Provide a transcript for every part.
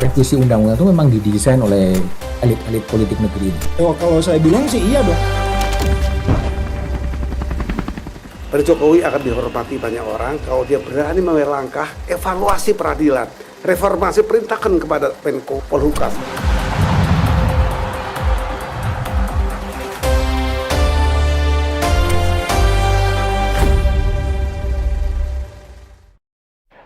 revisi undang-undang itu memang didesain oleh elit-elit politik negeri ini. Oh, kalau saya bilang sih iya dong. Pak Jokowi akan dihormati banyak orang kalau dia berani mengambil langkah evaluasi peradilan, reformasi, perintahkan kepada Menko Polhukam.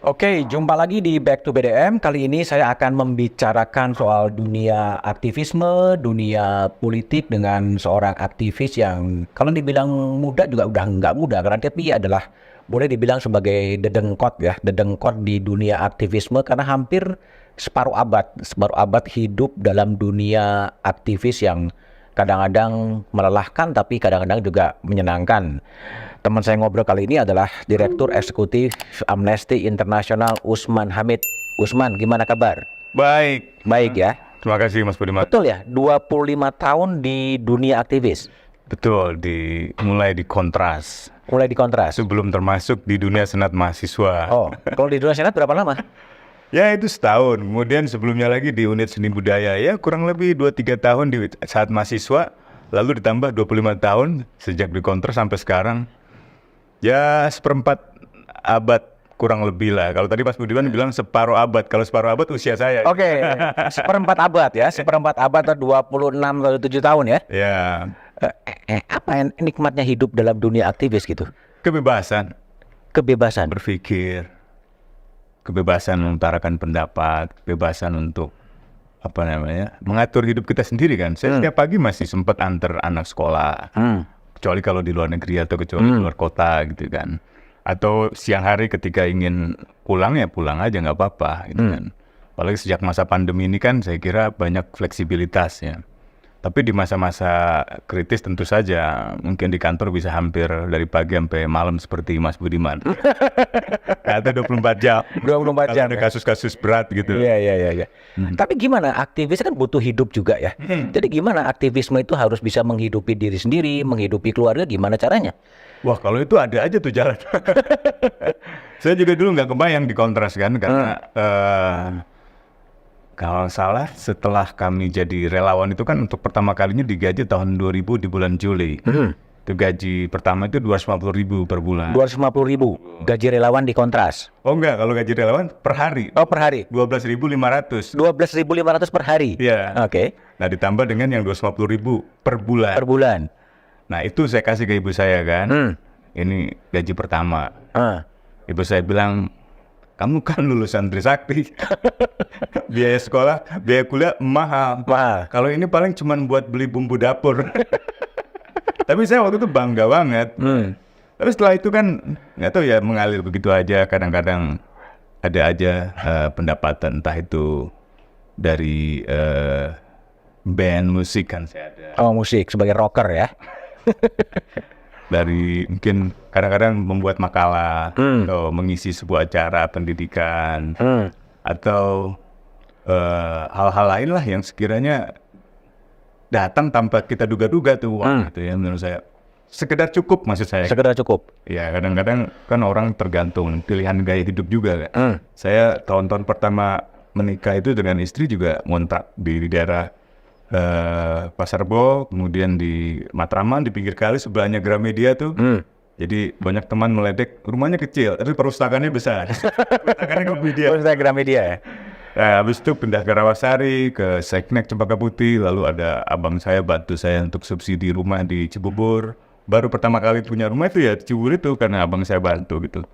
Oke, jumpa lagi di Back to BDM. Kali ini saya akan membicarakan soal dunia aktivisme, dunia politik dengan seorang aktivis yang kalau dibilang muda juga udah nggak muda, karena dia adalah boleh dibilang sebagai dedengkot di dunia aktivisme karena hampir separuh abad hidup dalam dunia aktivis yang kadang-kadang melelahkan tapi kadang-kadang juga menyenangkan. Teman saya ngobrol kali ini adalah Direktur Eksekutif Amnesty International Usman Hamid. Usman, gimana kabar? Baik. Baik ya? Terima kasih Mas Budiman. Betul ya? 25 tahun di dunia aktivis? Betul, mulai di Kontras. Mulai di Kontras? Sebelum termasuk di dunia Senat Mahasiswa. Oh, kalau di dunia Senat berapa lama? Ya itu setahun, kemudian sebelumnya lagi di unit seni budaya ya kurang lebih 2-3 tahun di saat mahasiswa, lalu ditambah 25 tahun sejak di Kontras sampai sekarang. Ya seperempat abad kurang lebih lah. Kalau tadi Mas Budiman bilang separuh abad, kalau separuh abad usia saya. Oke, seperempat abad ya, seperempat abad atau 26 atau 7 tahun ya? Ya. Apa yang nikmatnya hidup dalam dunia aktivis gitu? Kebebasan. Kebebasan? Berpikir. Kebebasan mengutarakan pendapat, kebebasan untuk mengatur hidup kita sendiri kan. Saya setiap pagi masih sempat antar anak sekolah. Kecuali kalau di luar negeri atau kecuali di luar kota gitu kan. Atau siang hari ketika ingin pulang ya pulang aja nggak apa-apa gitu kan. Apalagi sejak masa pandemi ini kan saya kira banyak fleksibilitas ya. Tapi di masa-masa kritis tentu saja mungkin di kantor bisa hampir dari pagi sampai malam seperti Mas Budiman. Atau 24 jam. 24 jam. Ada kasus-kasus berat gitu. Iya. Tapi gimana, aktivis kan butuh hidup juga ya. Jadi gimana aktivisme itu harus bisa menghidupi diri sendiri, menghidupi keluarga, gimana caranya? Wah kalau itu ada aja tuh jalan. Saya juga dulu nggak kebayang di Kontras kan karena kalau salah setelah kami jadi relawan itu kan untuk pertama kalinya digaji tahun 2000 di bulan Juli. Itu gaji pertama itu 250.000 per bulan. 250.000 gaji relawan di Kontras? Oh enggak, kalau gaji relawan per hari. Oh per hari? 12.500. 12.500 per hari? Iya. Oke. Nah ditambah dengan yang 250.000 per bulan. Per bulan? Nah itu saya kasih ke ibu saya kan. Ini gaji pertama. Ibu saya bilang, kamu kan lulusan Trisakti. Biaya sekolah, biaya kuliah mahal. Kalau ini paling cuma buat beli bumbu dapur. Tapi saya waktu itu bangga banget. Tapi setelah itu kan nggak tahu ya mengalir begitu aja. Kadang-kadang ada aja pendapatan entah itu dari band musik kan saya ada. Oh musik sebagai rocker ya? Dari mungkin kadang-kadang membuat makalah atau mengisi sebuah acara pendidikan atau hal-hal lain lah yang sekiranya datang tanpa kita duga-duga tuh gitu ya menurut saya. Sekedar cukup maksud saya. Sekedar cukup? Ya kadang-kadang kan orang tergantung pilihan gaya hidup juga kan. Saya tahun-tahun pertama menikah itu dengan istri juga ngontrak di daerah Pasar Rebo, kemudian di Matraman di pinggir kali sebelahnya Gramedia tuh. Jadi banyak teman meledek rumahnya kecil tapi perpustakaannya besar. Perpustakaannya Gramedia. Perpustakaan Gramedia ya. Nah, habis itu pindah ke Rawasari, ke Seknek Cempaka Putih, lalu ada abang saya bantu saya untuk subsidi rumah di Cibubur. Baru pertama kali punya rumah itu ya Cibubur itu karena abang saya bantu gitu.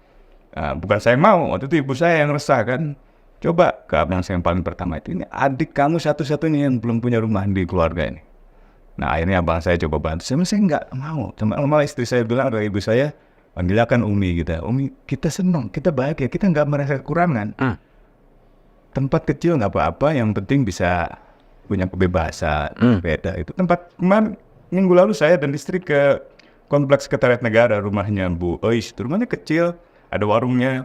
Nah, bukan saya mau, waktu itu ibu saya yang resah kan. Coba ke abang saya yang paling pertama itu, ini adik kamu satu-satunya yang belum punya rumah di keluarga ini. Nah akhirnya abang saya coba bantu, saya nggak mau. Malah istri saya bilang ke ibu saya, panggilkan Umi gitu. Umi kita senang, kita bahagia, kita nggak merasa kekurangan. Tempat kecil nggak apa-apa, yang penting bisa punya kebebasan. Beda itu tempat kemarin minggu lalu saya dan istri ke Kompleks Sekretariat Negara, rumahnya Bu Ois. Rumahnya kecil, ada warungnya.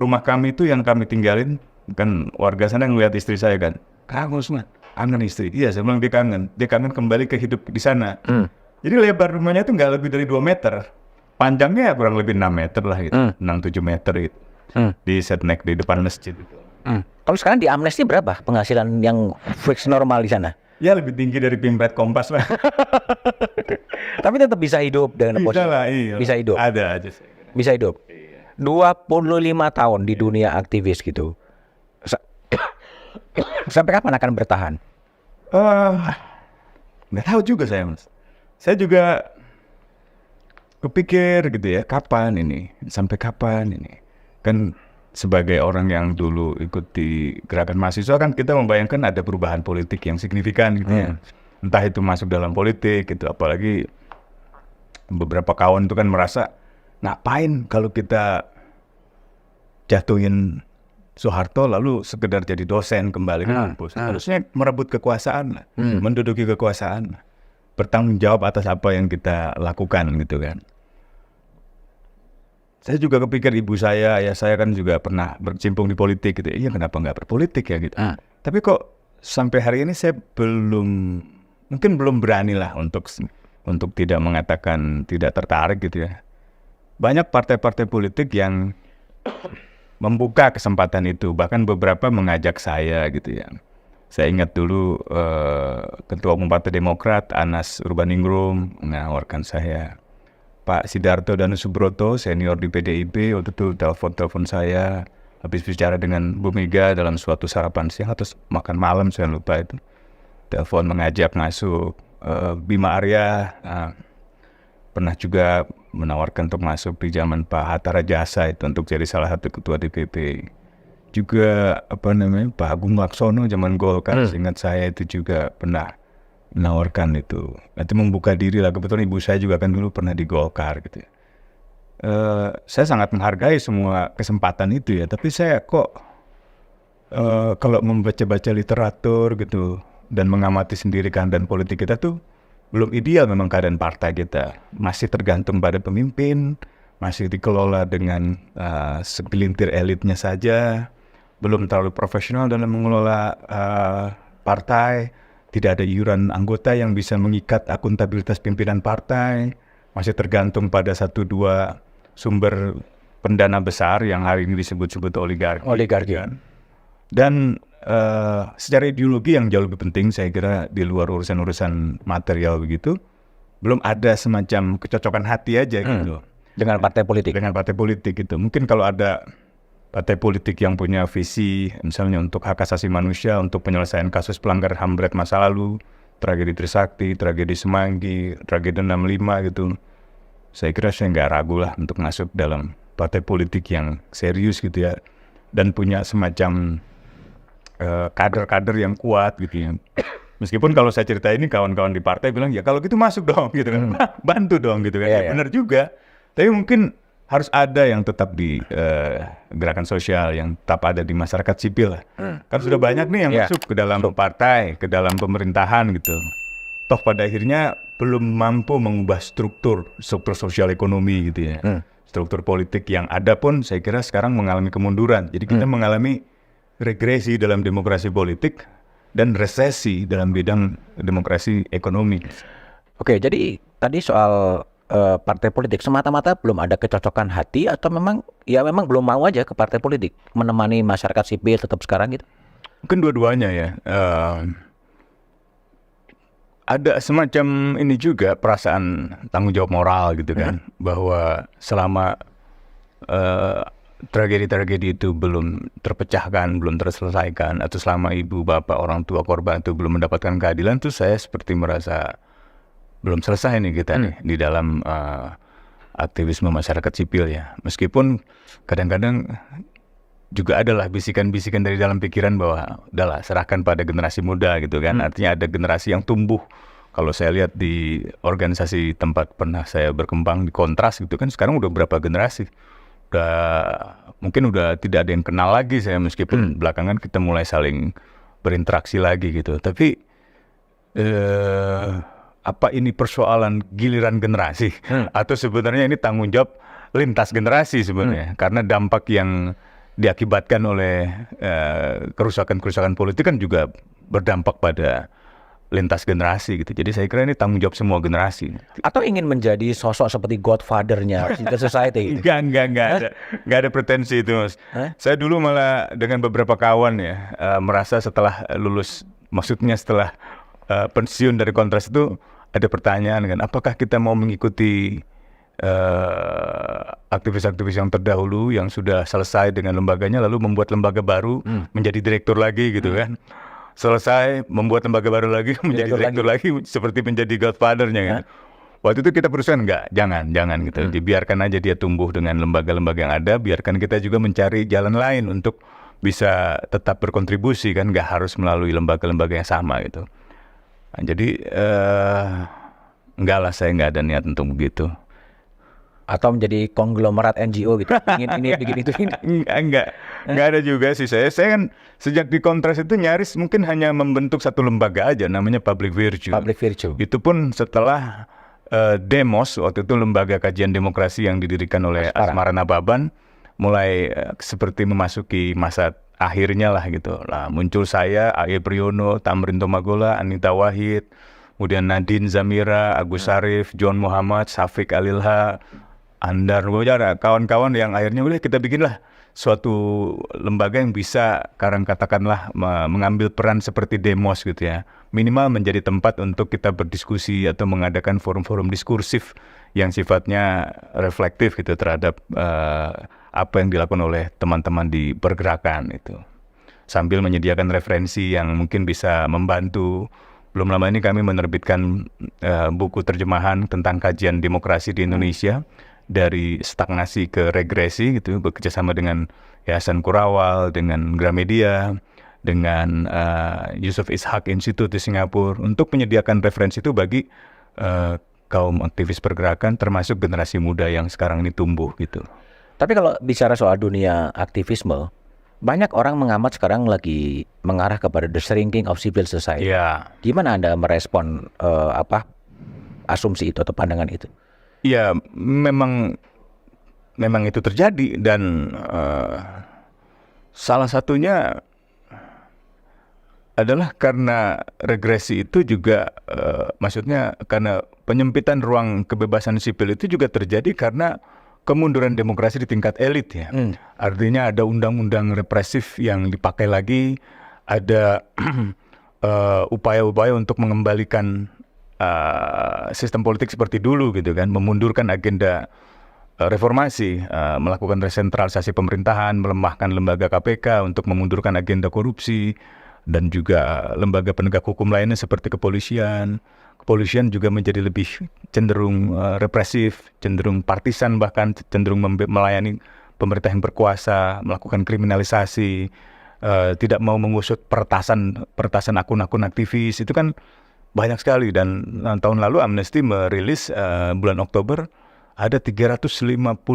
Rumah kami itu yang kami tinggalin. Kan warga sana ngeliat istri saya kan, kangen Usman, kangen istri. Iya saya bilang dia kangen kembali ke hidup di sana. Jadi lebar rumahnya itu nggak lebih dari 2 meter, panjangnya kurang lebih 6 meter lah gitu, 6-7 meter gitu. Di Setnek di depan masjid itu. Kalau sekarang di Amnesty berapa penghasilan yang fix normal di sana? Ya lebih tinggi dari Pimpret Kompas lah. Tapi tetap bisa hidup dengan Bisa lah, iya. Bisa hidup. Ada aja. Bisa hidup. 25 tahun di dunia aktivis gitu. Sampai kapan akan bertahan? Nggak tahu juga saya, Mas. Saya juga kepikir gitu ya, kapan ini? Sampai kapan ini? Kan sebagai orang yang dulu ikut di gerakan mahasiswa kan kita membayangkan ada perubahan politik yang signifikan gitu ya. Entah itu masuk dalam politik gitu, apalagi beberapa kawan itu kan merasa ngapain kalau kita jatuhin Soeharto lalu sekedar jadi dosen kembali ke kampus. Harusnya merebut kekuasaan lah, menduduki kekuasaan, bertanggung jawab atas apa yang kita lakukan gitu kan. Saya juga kepikir ibu saya, ayah saya kan juga pernah berkecimpung di politik gitu. Iya, kenapa nggak berpolitik ya gitu. Tapi kok sampai hari ini saya mungkin belum berani lah untuk tidak mengatakan tidak tertarik gitu ya. Banyak partai-partai politik yang membuka kesempatan itu, bahkan beberapa mengajak saya gitu ya. Saya ingat dulu Ketua Umum Partai Demokrat Anas Urbaningrum menawarkan saya. Pak Sidarto Danusubroto, senior di PDIP, waktu itu telepon saya, habis bicara dengan Bu Mega dalam suatu sarapan siang atau makan malam, saya lupa itu. Telepon mengajak masuk. Bima Arya pernah juga menawarkan untuk masuk di zaman Pak Hatta Rajasa itu untuk jadi salah satu ketua DPP. Juga Pak Agung Laksono zaman Golkar, seingat saya itu juga pernah menawarkan itu. Nanti membuka diri lah. Kebetulan ibu saya juga kan dulu pernah di Golkar gitu ya. Saya sangat menghargai semua kesempatan itu ya. Tapi saya kok kalau membaca-baca literatur gitu dan mengamati sendiri keadaan politik kita tuh belum ideal memang keadaan partai kita. Masih tergantung pada pemimpin, masih dikelola dengan segelintir elitnya saja, belum terlalu profesional dalam mengelola partai. Tidak ada iuran anggota yang bisa mengikat akuntabilitas pimpinan partai. Masih tergantung pada 1-2 sumber pendana besar yang hari ini disebut-sebut oligarki. Kan? Dan secara ideologi yang jauh lebih penting, saya kira di luar urusan-urusan material begitu, belum ada semacam kecocokan hati aja gitu. Dengan partai politik? Dengan partai politik gitu. Mungkin kalau ada partai politik yang punya visi misalnya untuk hak asasi manusia, untuk penyelesaian kasus pelanggaran HAM berat masa lalu, tragedi Trisakti, tragedi Semanggi, tragedi 65 gitu. Saya kira saya nggak ragu lah untuk masuk dalam partai politik yang serius gitu ya. Dan punya semacam kader-kader yang kuat gitu ya. Meskipun kalau saya cerita ini kawan-kawan di partai bilang ya kalau gitu masuk dong gitu kan. Bantu dong gitu kan. Ya, benar juga. Tapi mungkin harus ada yang tetap di gerakan sosial, yang tetap ada di masyarakat sipil lah. Kan sudah banyak nih yang masuk ke dalam partai, ke dalam pemerintahan gitu. Toh pada akhirnya belum mampu mengubah struktur sosial ekonomi gitu ya. Struktur politik yang ada pun saya kira sekarang mengalami kemunduran. Jadi kita mengalami regresi dalam demokrasi politik dan resesi dalam bidang demokrasi ekonomi. Oke, jadi tadi soal partai politik semata-mata belum ada kecocokan hati atau memang belum mau aja ke partai politik menemani masyarakat sipil tetap sekarang gitu? Mungkin dua-duanya ya. Ada semacam ini juga perasaan tanggung jawab moral gitu kan, bahwa selama tragedi-tragedi itu belum terpecahkan, belum terselesaikan, atau selama ibu, bapak, orang tua korban itu belum mendapatkan keadilan, tuh saya seperti merasa belum selesai nih kita nih di dalam aktivisme masyarakat sipil ya. Meskipun kadang-kadang juga adalah bisikan-bisikan dari dalam pikiran bahwa udahlah serahkan pada generasi muda gitu kan. Artinya ada generasi yang tumbuh. Kalau saya lihat di organisasi tempat pernah saya berkembang di Kontras gitu kan, sekarang udah berapa generasi. Mungkin udah tidak ada yang kenal lagi saya, meskipun belakangan kita mulai saling berinteraksi lagi gitu. Tapi apa ini persoalan giliran generasi atau sebenarnya ini tanggung jawab lintas generasi sebenarnya, karena dampak yang diakibatkan oleh kerusakan-kerusakan politik kan juga berdampak pada lintas generasi gitu. Jadi saya kira ini tanggung jawab semua generasi. Atau ingin menjadi sosok seperti godfather-nya civil society gitu? Enggak ada pretensi itu, Mas. Saya dulu malah dengan beberapa kawan ya merasa setelah lulus, maksudnya setelah pensiun dari Kontras itu ada pertanyaan kan, apakah kita mau mengikuti aktivis-aktivis yang terdahulu yang sudah selesai dengan lembaganya lalu membuat lembaga baru menjadi direktur lagi gitu kan. Selesai membuat lembaga baru lagi menjadi direktur lagi seperti menjadi godfather-nya kan. Waktu itu kita berusaha jangan gitu. Dibiarkan aja dia tumbuh dengan lembaga-lembaga yang ada, biarkan kita juga mencari jalan lain untuk bisa tetap berkontribusi kan, nggak harus melalui lembaga-lembaga yang sama gitu. Nah, jadi enggak lah, saya nggak ada niat untuk begitu. Atau menjadi konglomerat NGO gitu, ingin ini bikin itu ini. Enggak ada juga sih saya kan sejak di Kontras itu nyaris mungkin hanya membentuk satu lembaga aja namanya Public Virtue. Itu pun setelah Demos, waktu itu lembaga kajian demokrasi yang didirikan oleh Asmara Nababan, mulai seperti memasuki masa akhirnya lah gitu. Lah muncul saya, A.E. Priyono, Tamrin Tomagola, Anita Wahid, kemudian Nadine Zamira, Agus Sarif, John Muhammad, Syafiq Alilha, Andar, kawan-kawan yang akhirnya udah kita bikinlah suatu lembaga yang bisa katakanlah mengambil peran seperti Demos gitu ya. Minimal menjadi tempat untuk kita berdiskusi atau mengadakan forum-forum diskursif yang sifatnya reflektif gitu terhadap apa yang dilakukan oleh teman-teman di pergerakan itu. Sambil menyediakan referensi yang mungkin bisa membantu. Belum lama ini kami menerbitkan buku terjemahan tentang kajian demokrasi di Indonesia. Dari stagnasi ke regresi gitu, bekerjasama dengan Yayasan Kurawal, dengan Gramedia, dengan Yusuf Ishak Institute di Singapura untuk menyediakan referensi itu bagi kaum aktivis pergerakan termasuk generasi muda yang sekarang ini tumbuh gitu. Tapi kalau bicara soal dunia aktivisme, banyak orang mengamat sekarang lagi mengarah kepada the shrinking of civil society. Ya. Gimana Anda merespon asumsi itu atau pandangan itu? Ya, memang itu terjadi dan salah satunya adalah karena regresi itu juga maksudnya karena penyempitan ruang kebebasan sipil itu juga terjadi karena kemunduran demokrasi di tingkat elit ya. Artinya ada undang-undang represif yang dipakai lagi, ada upaya-upaya untuk mengembalikan sistem politik seperti dulu gitu kan, memundurkan agenda reformasi, melakukan resentralisasi pemerintahan, melemahkan lembaga KPK untuk memundurkan agenda korupsi, dan juga lembaga penegak hukum lainnya seperti kepolisian. Kepolisian juga menjadi lebih cenderung represif, cenderung partisan, bahkan cenderung melayani pemerintah yang berkuasa, melakukan kriminalisasi, tidak mau mengusut peretasan akun-akun aktivis. Itu kan banyak sekali, dan tahun lalu Amnesty merilis bulan Oktober ada 358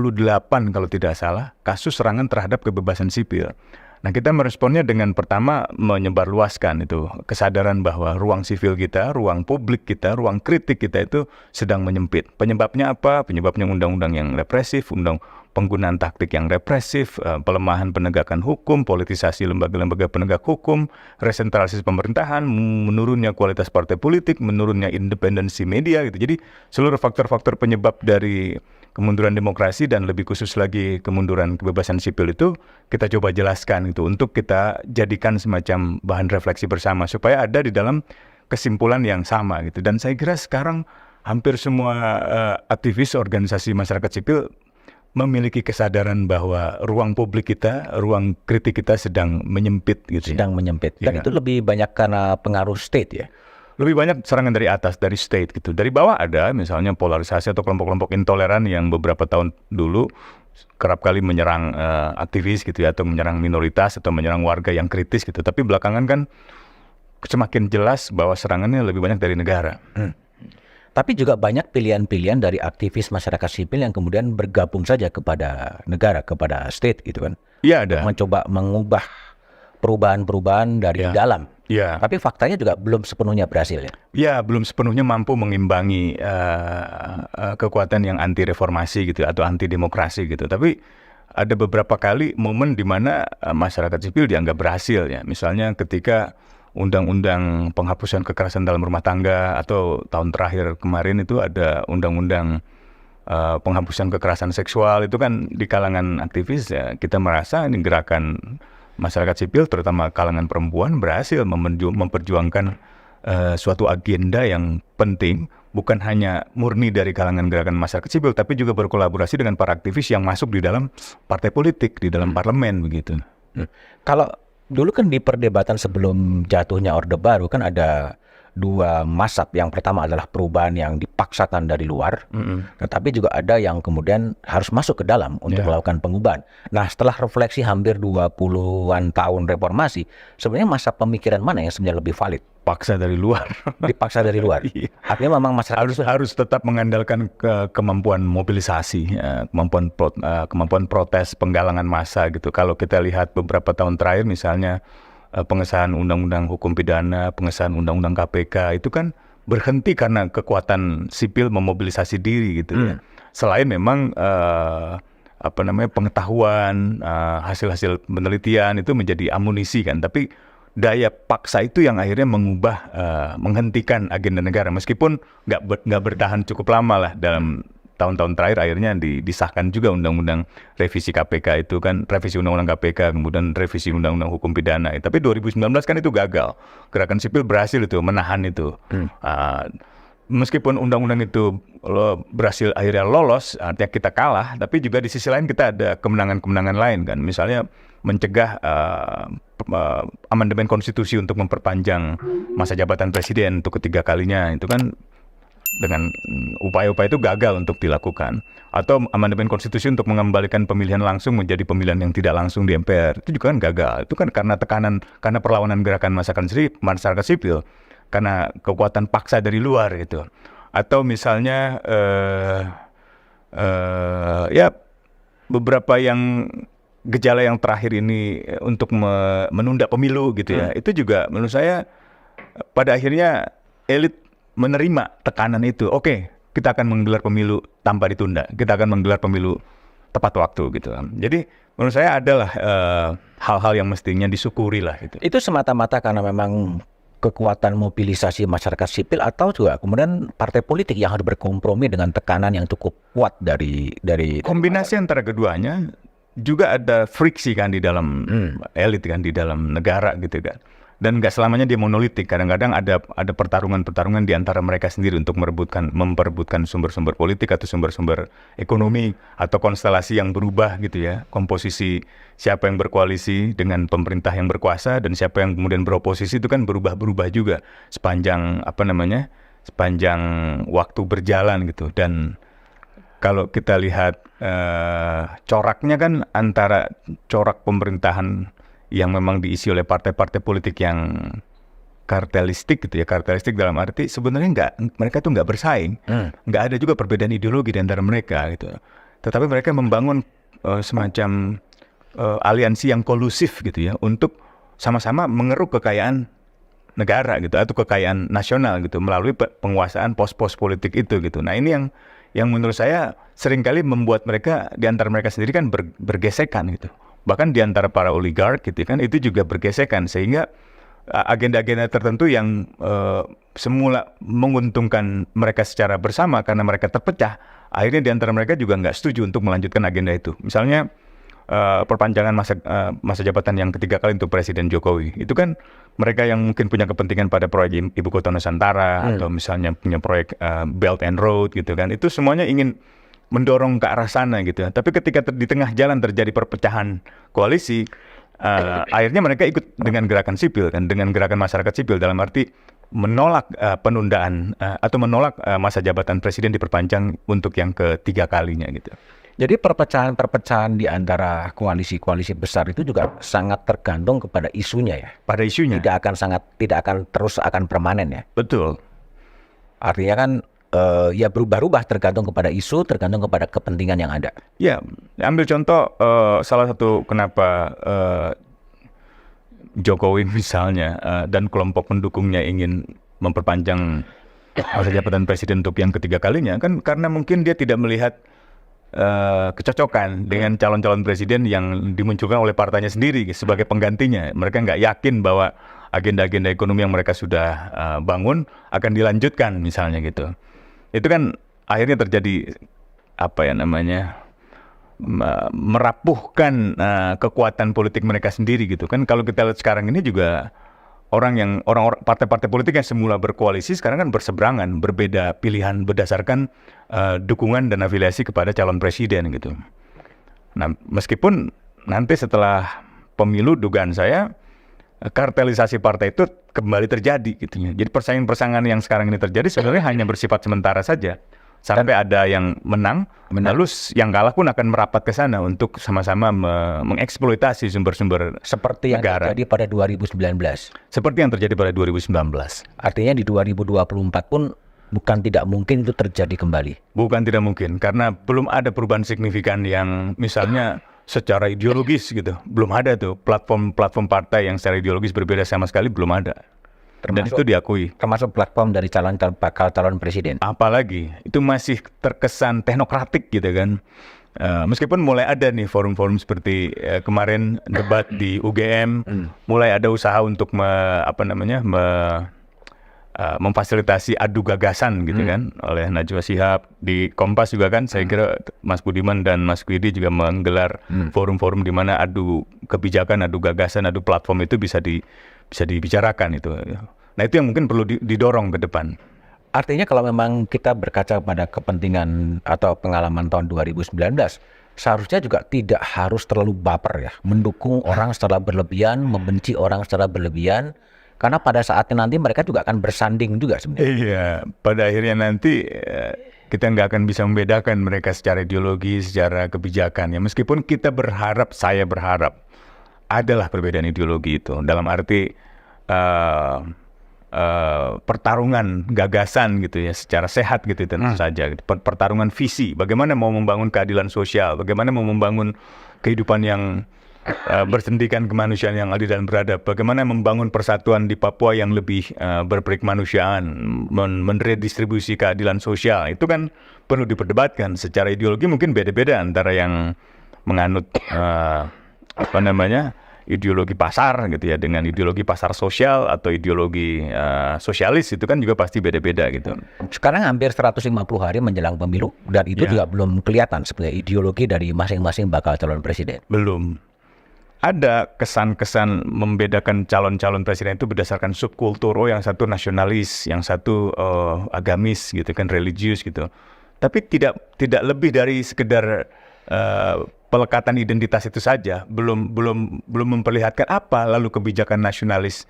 kalau tidak salah kasus serangan terhadap kebebasan sipil. Nah, kita meresponnya dengan pertama menyebarluaskan itu kesadaran bahwa ruang sivil kita, ruang publik kita, ruang kritik kita itu sedang menyempit. Penyebabnya apa? Penyebabnya undang-undang yang represif, penggunaan taktik yang represif, pelemahan penegakan hukum, politisasi lembaga-lembaga penegak hukum, resentralisasi pemerintahan, menurunnya kualitas partai politik, menurunnya independensi media gitu. Jadi seluruh faktor-faktor penyebab dari kemunduran demokrasi dan lebih khusus lagi kemunduran kebebasan sipil itu kita coba jelaskan itu untuk kita jadikan semacam bahan refleksi bersama supaya ada di dalam kesimpulan yang sama gitu. Dan saya kira sekarang hampir semua aktivis organisasi masyarakat sipil memiliki kesadaran bahwa ruang publik kita, ruang kritik kita sedang menyempit gitu. Sedang menyempit. Dan itu lebih banyak karena pengaruh state ya? Lebih banyak serangan dari atas, dari state gitu. Dari bawah ada misalnya polarisasi atau kelompok-kelompok intoleran yang beberapa tahun dulu kerap kali menyerang aktivis gitu ya, atau menyerang minoritas atau menyerang warga yang kritis gitu. Tapi belakangan kan semakin jelas bahwa serangannya lebih banyak dari negara. Tapi juga banyak pilihan-pilihan dari aktivis masyarakat sipil yang kemudian bergabung saja kepada negara, kepada state gitu kan. Iya ada. Mencoba mengubah perubahan-perubahan dari dalam. Iya. Tapi faktanya juga belum sepenuhnya berhasil ya. Ya, belum sepenuhnya mampu mengimbangi kekuatan yang anti reformasi gitu atau anti demokrasi gitu. Tapi ada beberapa kali momen di mana masyarakat sipil dianggap berhasil ya. Misalnya ketika undang-undang penghapusan kekerasan dalam rumah tangga, atau tahun terakhir kemarin itu ada undang-undang penghapusan kekerasan seksual. Itu kan di kalangan aktivis ya, kita merasa ini gerakan masyarakat sipil terutama kalangan perempuan berhasil memperjuangkan suatu agenda yang penting, bukan hanya murni dari kalangan gerakan masyarakat sipil, tapi juga berkolaborasi dengan para aktivis yang masuk di dalam partai politik, di dalam parlemen begitu. Kalau dulu kan di perdebatan sebelum jatuhnya Orde Baru kan ada dua mazhab. Yang pertama adalah perubahan yang dipaksakan dari luar, tetapi juga ada yang kemudian harus masuk ke dalam untuk melakukan pengubahan. Nah, setelah refleksi hampir 20-an tahun reformasi, sebenarnya mazhab pemikiran mana yang sebenarnya lebih valid? Paksa dari luar. Dipaksa dari luar. Artinya memang masyarakat harus tetap mengandalkan kemampuan mobilisasi, kemampuan protes, penggalangan massa gitu. Kalau kita lihat beberapa tahun terakhir misalnya pengesahan undang-undang hukum pidana, pengesahan undang-undang KPK itu kan berhenti karena kekuatan sipil memobilisasi diri gitu ya. Selain memang pengetahuan, hasil-hasil penelitian itu menjadi amunisi kan, tapi daya paksa itu yang akhirnya mengubah, menghentikan agenda negara, meskipun nggak bertahan cukup lama lah. Dalam tahun-tahun terakhir akhirnya disahkan juga undang-undang revisi KPK itu kan, revisi undang-undang KPK, kemudian revisi undang-undang hukum pidana. Tapi 2019 kan itu gagal, gerakan sipil berhasil itu menahan itu. Meskipun undang-undang itu berhasil akhirnya lolos, artinya kita kalah, tapi juga di sisi lain kita ada kemenangan-kemenangan lain kan. Misalnya mencegah amandemen konstitusi untuk memperpanjang masa jabatan presiden untuk ketiga kalinya. Itu kan dengan upaya-upaya itu gagal untuk dilakukan. Atau amandemen konstitusi untuk mengembalikan pemilihan langsung menjadi pemilihan yang tidak langsung di MPR. Itu juga kan gagal. Itu kan karena tekanan, karena perlawanan gerakan masyarakat sipil, karena kekuatan paksa dari luar gitu. Atau misalnya beberapa yang gejala yang terakhir ini untuk menunda pemilu gitu ya. Itu juga menurut saya pada akhirnya elit menerima tekanan itu. Oke, kita akan menggelar pemilu tanpa ditunda. Kita akan menggelar pemilu tepat waktu gitu. Jadi menurut saya adalah hal-hal yang mestinya disyukuri lah gitu. Itu semata-mata karena memang kekuatan mobilisasi masyarakat sipil, atau juga kemudian partai politik yang harus berkompromi dengan tekanan yang cukup kuat dari kombinasi antara keduanya. Juga ada friksi kan di dalam elit kan, di dalam negara gitu kan. Dan nggak selamanya dia monolitik. Kadang-kadang ada pertarungan-pertarungan di antara mereka sendiri untuk memperebutkan sumber-sumber politik atau sumber-sumber ekonomi, atau konstelasi yang berubah gitu ya. Komposisi siapa yang berkoalisi dengan pemerintah yang berkuasa dan siapa yang kemudian beroposisi itu kan berubah-berubah juga sepanjang sepanjang waktu berjalan gitu. Dan kalau kita lihat coraknya kan antara corak pemerintahan yang memang diisi oleh partai-partai politik yang kartelistik gitu ya. Kartelistik dalam arti sebenarnya mereka tuh nggak bersaing, nggak ada juga perbedaan ideologi di antara mereka gitu. Tetapi mereka membangun semacam aliansi yang kolusif gitu ya, untuk sama-sama mengeruk kekayaan negara gitu, atau kekayaan nasional gitu, melalui penguasaan pos-pos politik itu gitu. Nah ini yang menurut saya seringkali membuat mereka di antara mereka sendiri kan bergesekan gitu. Bahkan di antara para oligark gitu kan, itu juga bergesekan, sehingga agenda-agenda tertentu yang semula menguntungkan mereka secara bersama karena mereka terpecah, akhirnya di antara mereka juga nggak setuju untuk melanjutkan agenda itu. Misalnya perpanjangan masa jabatan yang ketiga kali untuk Presiden Jokowi. Itu kan mereka yang mungkin punya kepentingan pada proyek Ibu Kota Nusantara, atau misalnya punya proyek Belt and Road gitu kan. Itu semuanya ingin mendorong ke arah sana gitu ya. Tapi ketika di tengah jalan terjadi perpecahan koalisi, akhirnya mereka ikut dengan gerakan sipil kan, dengan gerakan masyarakat sipil, dalam arti menolak penundaan atau menolak masa jabatan presiden diperpanjang untuk yang ketiga kalinya gitu. Jadi perpecahan-perpecahan di antara koalisi-koalisi besar itu juga sangat tergantung kepada isunya ya. Pada isunya. Tidak akan terus akan permanen ya. Betul. Artinya kan ya berubah-ubah tergantung kepada isu, tergantung kepada kepentingan yang ada. Ya, ambil contoh salah satu kenapa Jokowi misalnya dan kelompok pendukungnya ingin memperpanjang masa jabatan presiden untuk yang ketiga kalinya kan karena mungkin dia tidak melihat kecocokan dengan calon-calon presiden yang dimunculkan oleh partainya sendiri sebagai penggantinya. Mereka nggak yakin bahwa agenda-agenda ekonomi yang mereka sudah bangun akan dilanjutkan misalnya gitu. Itu kan akhirnya terjadi merapuhkan kekuatan politik mereka sendiri gitu kan. Kalau kita lihat sekarang ini juga orang partai-partai politik yang semula berkoalisi sekarang kan berseberangan, berbeda pilihan berdasarkan dukungan dan afiliasi kepada calon presiden gitu. Nah, meskipun nanti setelah pemilu dugaan saya kartelisasi partai itu kembali terjadi gitu ya. Jadi persaingan-persaingan yang sekarang ini terjadi sebenarnya hanya bersifat sementara saja. Sampai ada yang menang, lalu yang kalah pun akan merapat ke sana untuk sama-sama mengeksploitasi sumber-sumber Seperti yang negara. terjadi pada 2019. Seperti yang terjadi pada 2019. Artinya di 2024 pun bukan tidak mungkin itu terjadi kembali. Bukan tidak mungkin, karena belum ada perubahan signifikan yang misalnya secara ideologis gitu. Belum ada tuh platform partai yang secara ideologis berbeda sama sekali, belum ada. Dan itu diakui. Termasuk platform dari bakal calon presiden. Apalagi itu masih terkesan teknokratik gitu kan. Meskipun mulai ada nih forum-forum seperti kemarin debat di UGM, mulai ada usaha untuk memfasilitasi adu gagasan gitu kan oleh Najwa Shihab. Di Kompas juga kan saya kira Mas Budiman dan Mas Kwidi juga menggelar forum-forum di mana adu kebijakan, adu gagasan, adu platform itu bisa dibicarakan itu. Nah itu yang mungkin perlu didorong ke depan. Artinya kalau memang kita berkaca pada kepentingan atau pengalaman tahun 2019, seharusnya juga tidak harus terlalu baper ya, mendukung orang secara berlebihan, membenci orang secara berlebihan, karena pada saatnya nanti mereka juga akan bersanding juga sebenarnya. Iya, pada akhirnya nanti kita nggak akan bisa membedakan mereka secara ideologi, secara kebijakan ya. Meskipun saya berharap adalah perbedaan ideologi itu dalam arti pertarungan gagasan gitu ya, secara sehat gitu tentu saja gitu. Pertarungan visi, bagaimana mau membangun keadilan sosial, bagaimana mau membangun kehidupan yang bersendikan kemanusiaan yang adil dan beradab, bagaimana membangun persatuan di Papua yang lebih berperikemanusiaan, menredistribusi keadilan sosial. Itu kan perlu diperdebatkan. Secara ideologi mungkin beda-beda antara yang menganut ideologi pasar gitu ya, dengan ideologi pasar sosial atau ideologi sosialis, itu kan juga pasti beda-beda gitu. Sekarang hampir 150 hari menjelang pemilu dan itu juga belum kelihatan sebenarnya ideologi dari masing-masing bakal calon presiden. Belum. Ada kesan-kesan membedakan calon-calon presiden itu berdasarkan subkultur. Oh, yang satu nasionalis, yang satu agamis gitu kan, religius gitu. Tapi tidak lebih dari sekedar pelekatan identitas itu saja. Belum memperlihatkan apa lalu kebijakan nasionalis,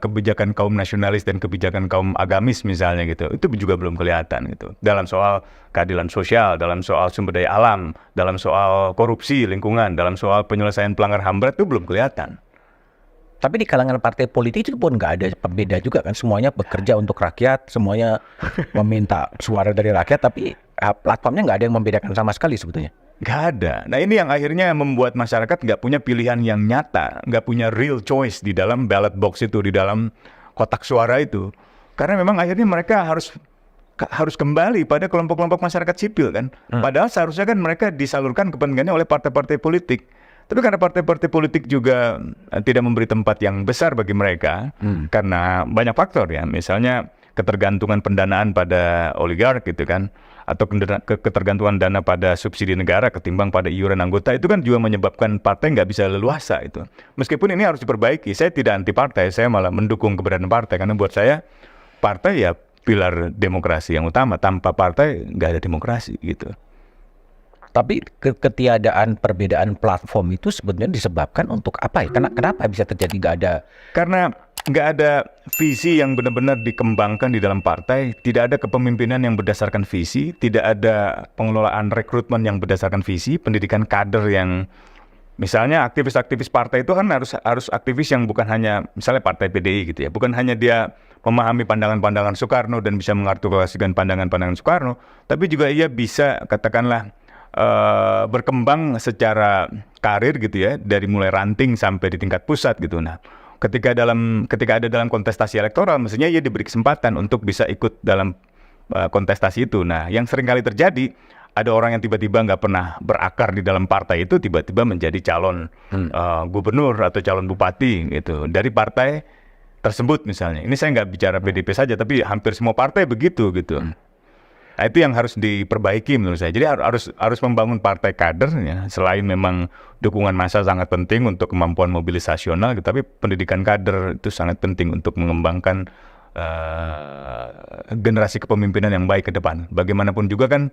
kebijakan kaum nasionalis dan kebijakan kaum agamis misalnya gitu. Itu juga belum kelihatan gitu. Dalam soal keadilan sosial, dalam soal sumber daya alam, dalam soal korupsi lingkungan, dalam soal penyelesaian pelanggaran HAM berat itu belum kelihatan. Tapi di kalangan partai politik itu pun nggak ada pembeda juga kan, semuanya bekerja untuk rakyat, semuanya meminta suara dari rakyat, tapi platformnya nggak ada yang membedakan sama sekali sebetulnya. Nggak ada. Nah ini yang akhirnya membuat masyarakat nggak punya pilihan yang nyata, nggak punya real choice di dalam ballot box itu, di dalam kotak suara itu. Karena memang akhirnya mereka harus kembali pada kelompok-kelompok masyarakat sipil kan. Padahal seharusnya kan mereka disalurkan kepentingannya oleh partai-partai politik. Tapi karena partai-partai politik juga tidak memberi tempat yang besar bagi mereka, karena banyak faktor ya. Misalnya ketergantungan pendanaan pada oligark gitu kan, atau ketergantungan dana pada subsidi negara ketimbang pada iuran anggota, itu kan juga menyebabkan partai nggak bisa leluasa itu. Meskipun ini harus diperbaiki, saya tidak anti partai, saya malah mendukung keberadaan partai, karena buat saya partai ya pilar demokrasi yang utama. Tanpa partai nggak ada demokrasi gitu. Tapi ketiadaan perbedaan platform itu sebenarnya disebabkan untuk apa ya? Kenapa bisa terjadi nggak ada? Karena nggak ada visi yang benar-benar dikembangkan di dalam partai, tidak ada kepemimpinan yang berdasarkan visi, tidak ada pengelolaan rekrutmen yang berdasarkan visi, pendidikan kader yang misalnya aktivis-aktivis partai itu kan harus aktivis yang bukan hanya misalnya partai PDI gitu ya, bukan hanya dia memahami pandangan-pandangan Soekarno dan bisa mengartikulasikan pandangan-pandangan Soekarno, tapi juga ia bisa katakanlah berkembang secara karir gitu ya, dari mulai ranting sampai di tingkat pusat gitu. Nah, ketika ada dalam kontestasi elektoral, mestinya ia diberi kesempatan untuk bisa ikut dalam kontestasi itu. Nah, yang seringkali terjadi, ada orang yang tiba-tiba nggak pernah berakar di dalam partai itu, tiba-tiba menjadi calon gubernur atau calon bupati gitu, dari partai tersebut misalnya. Ini saya nggak bicara PDIP saja, tapi hampir semua partai begitu gitu. Nah, itu yang harus diperbaiki menurut saya. Jadi harus membangun partai kader ya. Selain memang dukungan massa sangat penting untuk kemampuan mobilisasional, tapi pendidikan kader itu sangat penting untuk mengembangkan generasi kepemimpinan yang baik ke depan. Bagaimanapun juga kan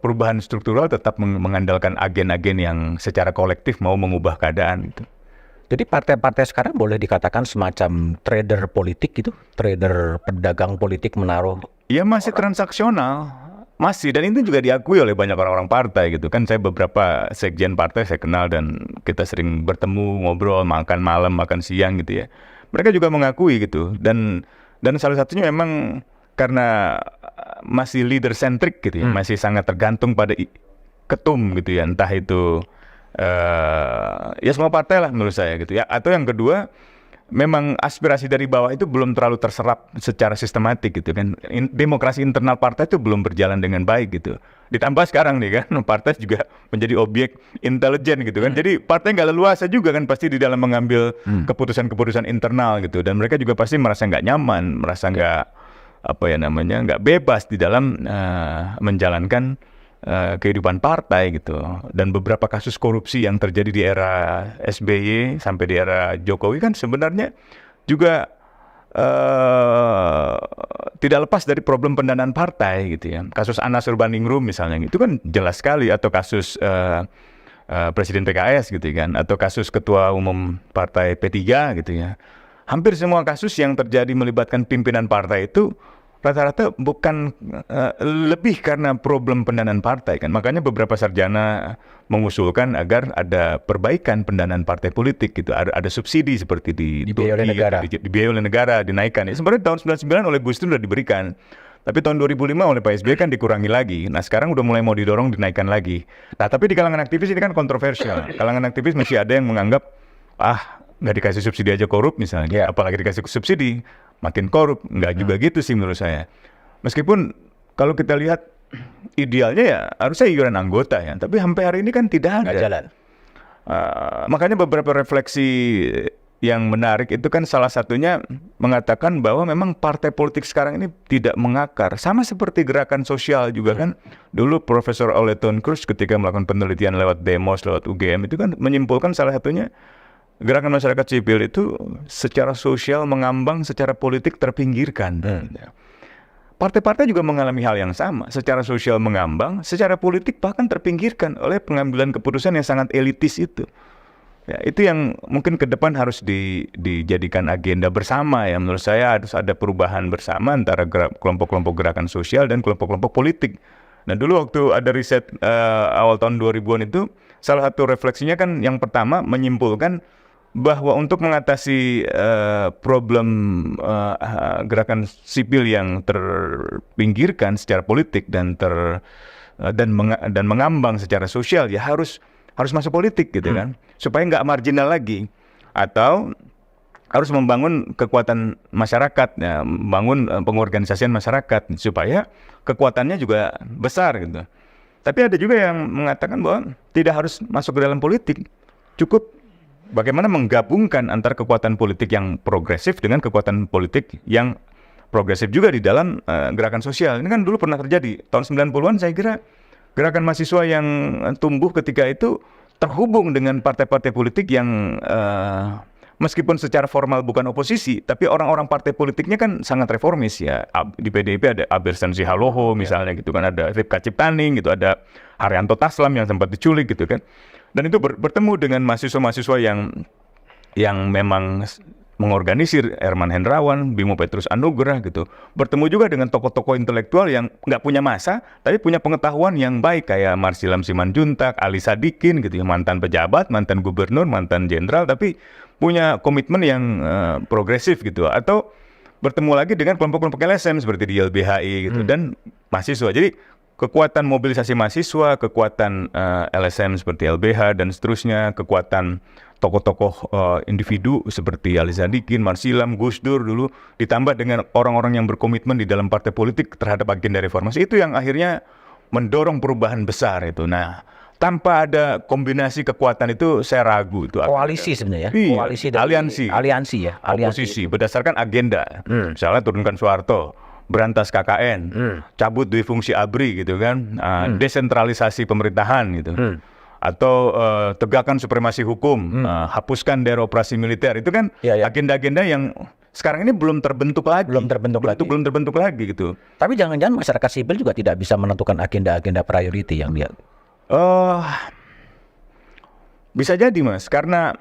perubahan struktural tetap mengandalkan agen-agen yang secara kolektif mau mengubah keadaan gitu. Jadi partai-partai sekarang boleh dikatakan semacam trader politik gitu, trader pedagang politik menaruh. Ya masih transaksional, masih, dan itu juga diakui oleh banyak orang-orang partai gitu kan. Saya beberapa sekjen partai saya kenal dan kita sering bertemu, ngobrol, makan malam, makan siang gitu ya. Mereka juga mengakui gitu, dan salah satunya memang karena masih leader centric gitu ya, masih sangat tergantung pada ketum gitu ya, entah itu ya semua partai lah menurut saya gitu ya. Atau yang kedua, memang aspirasi dari bawah itu belum terlalu terserap secara sistematik gitu kan. Demokrasi internal partai itu belum berjalan dengan baik gitu. Ditambah sekarang nih kan, partai juga menjadi objek intelijen gitu kan. Jadi partai nggak leluasa juga kan pasti di dalam mengambil keputusan-keputusan internal gitu. Dan mereka juga pasti merasa nggak nyaman, merasa nggak bebas di dalam menjalankan kehidupan partai gitu. Dan beberapa kasus korupsi yang terjadi di era SBY sampai di era Jokowi kan sebenarnya juga tidak lepas dari problem pendanaan partai gitu ya. Kasus Anas Urbaningrum misalnya itu kan jelas sekali, atau kasus Presiden PKS gitu kan, atau kasus Ketua Umum Partai P3 gitu ya. Hampir semua kasus yang terjadi melibatkan pimpinan partai itu rata-rata bukan lebih karena problem pendanaan partai kan. Makanya beberapa sarjana mengusulkan agar ada perbaikan pendanaan partai politik gitu. Ada subsidi seperti dibiayai oleh negara. Dibiayai oleh negara, dinaikkan. Ya, sebenarnya tahun 99 oleh Gus Dur sudah diberikan. Tapi tahun 2005 oleh Pak SBY kan dikurangi lagi. Nah sekarang udah mulai mau didorong dinaikkan lagi. Nah tapi di kalangan aktivis ini kan kontroversial. Kalangan aktivis masih ada yang menganggap nggak dikasih subsidi aja korup misalnya. Apalagi dikasih subsidi makin korup. Nggak juga gitu sih menurut saya. Meskipun kalau kita lihat idealnya ya harusnya iuran anggota ya, tapi sampai hari ini kan tidak ada. Nggak jalan. Makanya beberapa refleksi yang menarik itu kan salah satunya mengatakan bahwa memang partai politik sekarang ini tidak mengakar. Sama seperti gerakan sosial juga kan. Dulu Profesor Ole Tonkrus ketika melakukan penelitian lewat Demos, lewat UGM itu kan menyimpulkan salah satunya gerakan masyarakat sipil itu secara sosial mengambang, secara politik terpinggirkan. Partai-partai juga mengalami hal yang sama, secara sosial mengambang, secara politik bahkan terpinggirkan oleh pengambilan keputusan yang sangat elitis itu. Ya, itu yang mungkin ke depan harus dijadikan agenda bersama ya. Menurut saya harus ada perubahan bersama antara kelompok-kelompok gerakan sosial dan kelompok-kelompok politik. Nah dulu waktu ada riset awal tahun 2000-an itu, salah satu refleksinya kan yang pertama menyimpulkan bahwa untuk mengatasi problem gerakan sipil yang terpinggirkan secara politik dan mengambang secara sosial ya harus masuk politik gitu kan, supaya nggak marginal lagi, atau harus membangun kekuatan masyarakat ya, membangun pengorganisasian masyarakat supaya kekuatannya juga besar gitu. Tapi ada juga yang mengatakan bahwa tidak harus masuk ke dalam politik, cukup bagaimana menggabungkan antara kekuatan politik yang progresif dengan kekuatan politik yang progresif juga di dalam gerakan sosial. Ini kan dulu pernah terjadi. Tahun 90-an saya kira gerakan mahasiswa yang tumbuh ketika itu terhubung dengan partai-partai politik yang meskipun secara formal bukan oposisi, tapi orang-orang partai politiknya kan sangat reformis ya. Di PDIP ada Abersan Sihaloho misalnya gitu kan, ada Rifka Ciptaning gitu, ada Haryanto Taslam yang sempat diculik gitu kan. Dan itu bertemu dengan mahasiswa-mahasiswa yang memang mengorganisir, Herman Hendrawan, Bimo Petrus Anugrah gitu. Bertemu juga dengan tokoh-tokoh intelektual yang nggak punya massa, tapi punya pengetahuan yang baik kayak Marsilam Simanjuntak, Ali Sadikin gitu ya, mantan pejabat, mantan gubernur, mantan jenderal, tapi punya komitmen yang progresif gitu. Atau bertemu lagi dengan kelompok-kelompok LSM seperti di YLBHI gitu dan mahasiswa. Jadi kekuatan mobilisasi mahasiswa, kekuatan LSM seperti LBH dan seterusnya, kekuatan tokoh-tokoh individu seperti Ali Sadikin, Marsilam, Gus Dur dulu, ditambah dengan orang-orang yang berkomitmen di dalam partai politik terhadap agenda reformasi, itu yang akhirnya mendorong perubahan besar itu. Nah, tanpa ada kombinasi kekuatan itu saya ragu itu. Koalisi sebenarnya ya. Iya, Koalisi dari aliansi ya. Aliansi. oposisi berdasarkan agenda. Misalnya turunkan Soeharto, berantas KKN, cabut dui fungsi ABRI gitu kan, desentralisasi pemerintahan gitu. Atau tegakkan supremasi hukum, hapuskan daerah operasi militer. Itu kan Iya, iya. agenda-agenda yang sekarang ini belum terbentuk lagi. Belum terbentuk lagi. Gitu. Tapi jangan-jangan masyarakat sipil juga tidak bisa menentukan agenda-agenda priority yang dia. Bisa jadi Mas, karena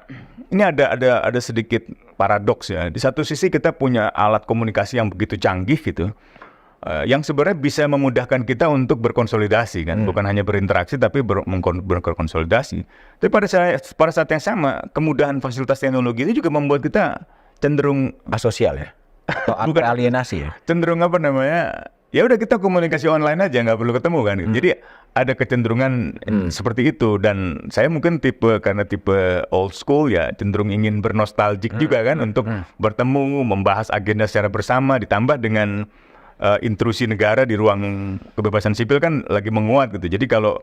ini ada sedikit paradoks ya. Di satu sisi kita punya alat komunikasi yang begitu canggih gitu, yang sebenarnya bisa memudahkan kita untuk berkonsolidasi kan, bukan hanya berinteraksi tapi berkonsolidasi. Tapi pada saat yang sama, kemudahan fasilitas teknologi itu juga membuat kita cenderung Asosial ya. Atau Bukan. alienasi ya. cenderung apa namanya? Ya udah kita komunikasi online aja, nggak perlu ketemu kan. Jadi ada kecenderungan seperti itu, dan saya mungkin karena tipe old school ya, cenderung ingin bernostalgic juga kan untuk bertemu, membahas agenda secara bersama, ditambah dengan intrusi negara di ruang kebebasan sipil kan lagi menguat gitu. Jadi kalau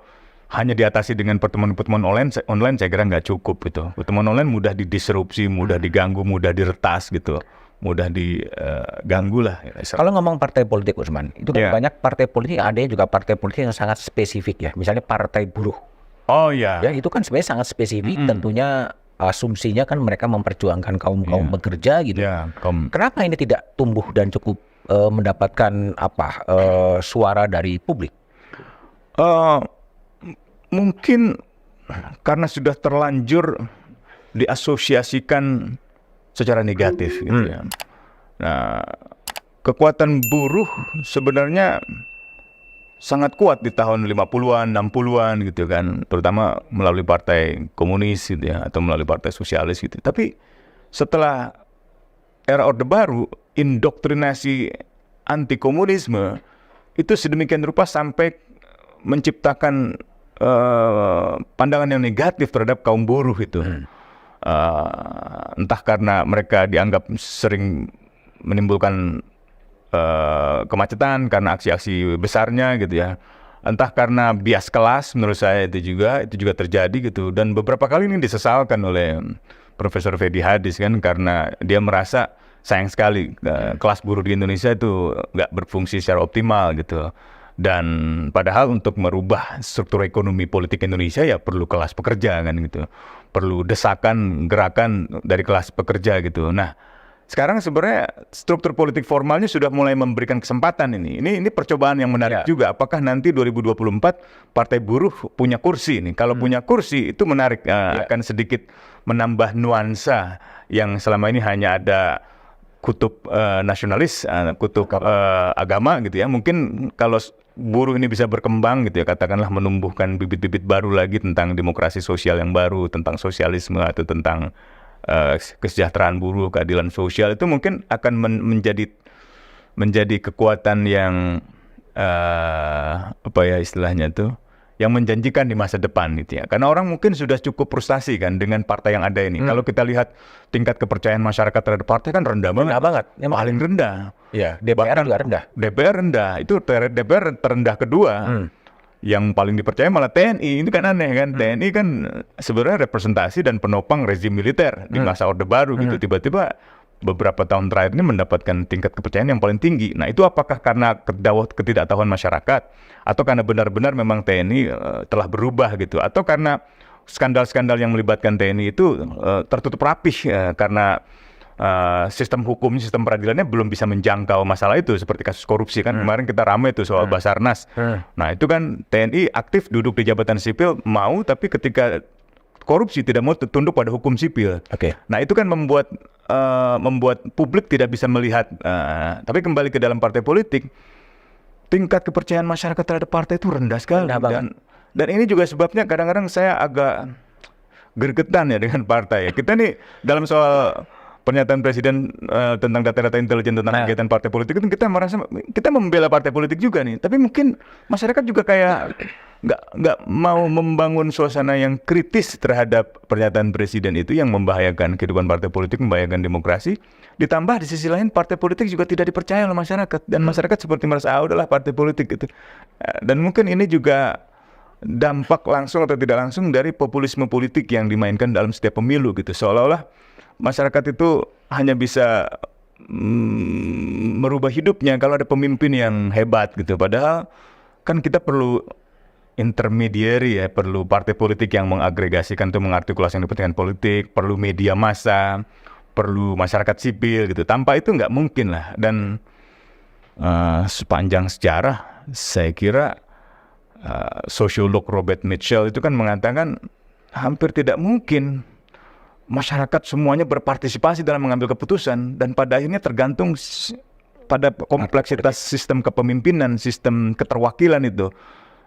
hanya diatasi dengan pertemuan-pertemuan online saya kira nggak cukup gitu. Pertemuan online mudah didisrupsi, mudah diganggu, mudah diretas gitu. Mudah diganggu lah. Kalau ngomong partai politik Usman, itu kan Iya. banyak partai politik, ada juga partai politik yang sangat spesifik ya. Misalnya partai buruh. Oh ya. Ya itu kan sebenarnya sangat spesifik, tentunya asumsinya kan mereka memperjuangkan kaum-kaum Iya. bekerja gitu. Ya, Kenapa ini tidak tumbuh dan cukup mendapatkan suara dari publik? Mungkin karena sudah terlanjur diasosiasikan secara negatif gitu ya. Nah, kekuatan buruh sebenarnya sangat kuat di tahun 50-an, 60-an gitu kan, terutama melalui partai komunis gitu ya, atau melalui partai sosialis gitu. Tapi setelah era Orde Baru, indoktrinasi anti komunisme itu sedemikian rupa sampai menciptakan pandangan yang negatif terhadap kaum buruh itu. Entah karena mereka dianggap sering menimbulkan kemacetan karena aksi-aksi besarnya gitu ya. Entah karena bias kelas, menurut saya itu juga terjadi gitu. Dan beberapa kali ini disesalkan oleh Profesor Fedi Hadis kan, karena dia merasa sayang sekali kelas buruh di Indonesia itu nggak berfungsi secara optimal gitu. Dan padahal untuk merubah struktur ekonomi politik Indonesia ya perlu kelas pekerja kan gitu. Perlu desakan, gerakan dari kelas pekerja gitu. Nah, sekarang sebenarnya struktur politik formalnya sudah mulai memberikan kesempatan ini. Ini percobaan yang menarik juga. Apakah nanti 2024 Partai Buruh punya kursi nih? Kalau punya kursi itu menarik, akan sedikit menambah nuansa yang selama ini hanya ada kutub nasionalis, kutub agama gitu ya. Mungkin kalau buruh ini bisa berkembang gitu ya, katakanlah menumbuhkan bibit-bibit baru lagi tentang demokrasi sosial yang baru, tentang sosialisme atau tentang kesejahteraan buruh, keadilan sosial, itu mungkin akan menjadi kekuatan yang apa ya istilahnya tuh, yang menjanjikan di masa depan gitu ya. Karena orang mungkin sudah cukup frustasi kan dengan partai yang ada ini. Kalau kita lihat tingkat kepercayaan masyarakat terhadap partai kan rendah banget. Rendah banget. Emang Paling rendah. Iya, DPR juga rendah. DPR rendah. Itu DPR terendah kedua. Yang paling dipercaya malah TNI. Itu kan aneh kan. TNI kan sebenarnya representasi dan penopang rezim militer di masa Orde Baru gitu. Tiba-tiba beberapa tahun terakhir ini mendapatkan tingkat kepercayaan yang paling tinggi. Nah, itu apakah karena ketidaktahuan masyarakat, atau karena benar-benar memang TNI telah berubah gitu, atau karena skandal-skandal yang melibatkan TNI itu tertutup rapih karena sistem hukumnya, sistem peradilannya belum bisa menjangkau masalah itu, seperti kasus korupsi kan. Kemarin kita ramai tuh soal Basarnas. Nah, itu kan TNI aktif duduk di jabatan sipil, mau, tapi ketika korupsi tidak mau tunduk pada hukum sipil. Oke. Nah, itu kan membuat publik tidak bisa melihat. Tapi kembali ke dalam partai politik, tingkat kepercayaan masyarakat terhadap partai itu rendah sekali. Rendah banget. Dan ini juga sebabnya kadang-kadang saya agak gergetan ya dengan partai. Kita nih dalam soal pernyataan Presiden tentang data-data intelijen tentang kegiatan partai politik itu kita merasa kita membela partai politik juga nih. Tapi mungkin masyarakat juga kayak nggak mau membangun suasana yang kritis terhadap pernyataan Presiden itu, yang membahayakan kehidupan partai politik, membahayakan demokrasi. Ditambah di sisi lain partai politik juga tidak dipercaya oleh masyarakat, dan masyarakat seperti merasa udahlah partai politik gitu. Dan mungkin ini juga dampak langsung atau tidak langsung dari populisme politik yang dimainkan dalam setiap pemilu gitu. Seolah-olah masyarakat itu hanya bisa merubah hidupnya kalau ada pemimpin yang hebat gitu. Padahal kan kita perlu intermediary ya, perlu partai politik yang mengagregasikan atau mengartikulasikan kepentingan politik, perlu media massa, perlu masyarakat sipil gitu. Tanpa itu nggak mungkin lah. Dan sepanjang sejarah saya kira sosiolog Robert Mitchell itu kan mengatakan hampir tidak mungkin masyarakat semuanya berpartisipasi dalam mengambil keputusan, dan pada akhirnya tergantung pada kompleksitas sistem kepemimpinan, sistem keterwakilan itu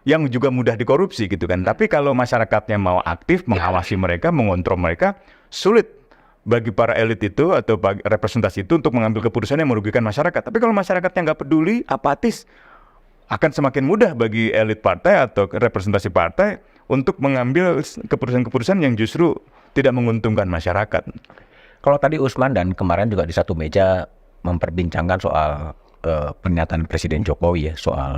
yang juga mudah dikorupsi gitu kan. Tapi kalau masyarakatnya mau aktif mengawasi mereka, mengontrol mereka, sulit bagi para elit itu atau bagi representasi itu untuk mengambil keputusan yang merugikan masyarakat. Tapi kalau masyarakatnya nggak peduli, apatis, akan semakin mudah bagi elit partai atau representasi partai untuk mengambil keputusan-keputusan yang justru tidak menguntungkan masyarakat. Kalau tadi Usman dan kemarin juga di satu meja memperbincangkan soal pernyataan Presiden Jokowi ya, soal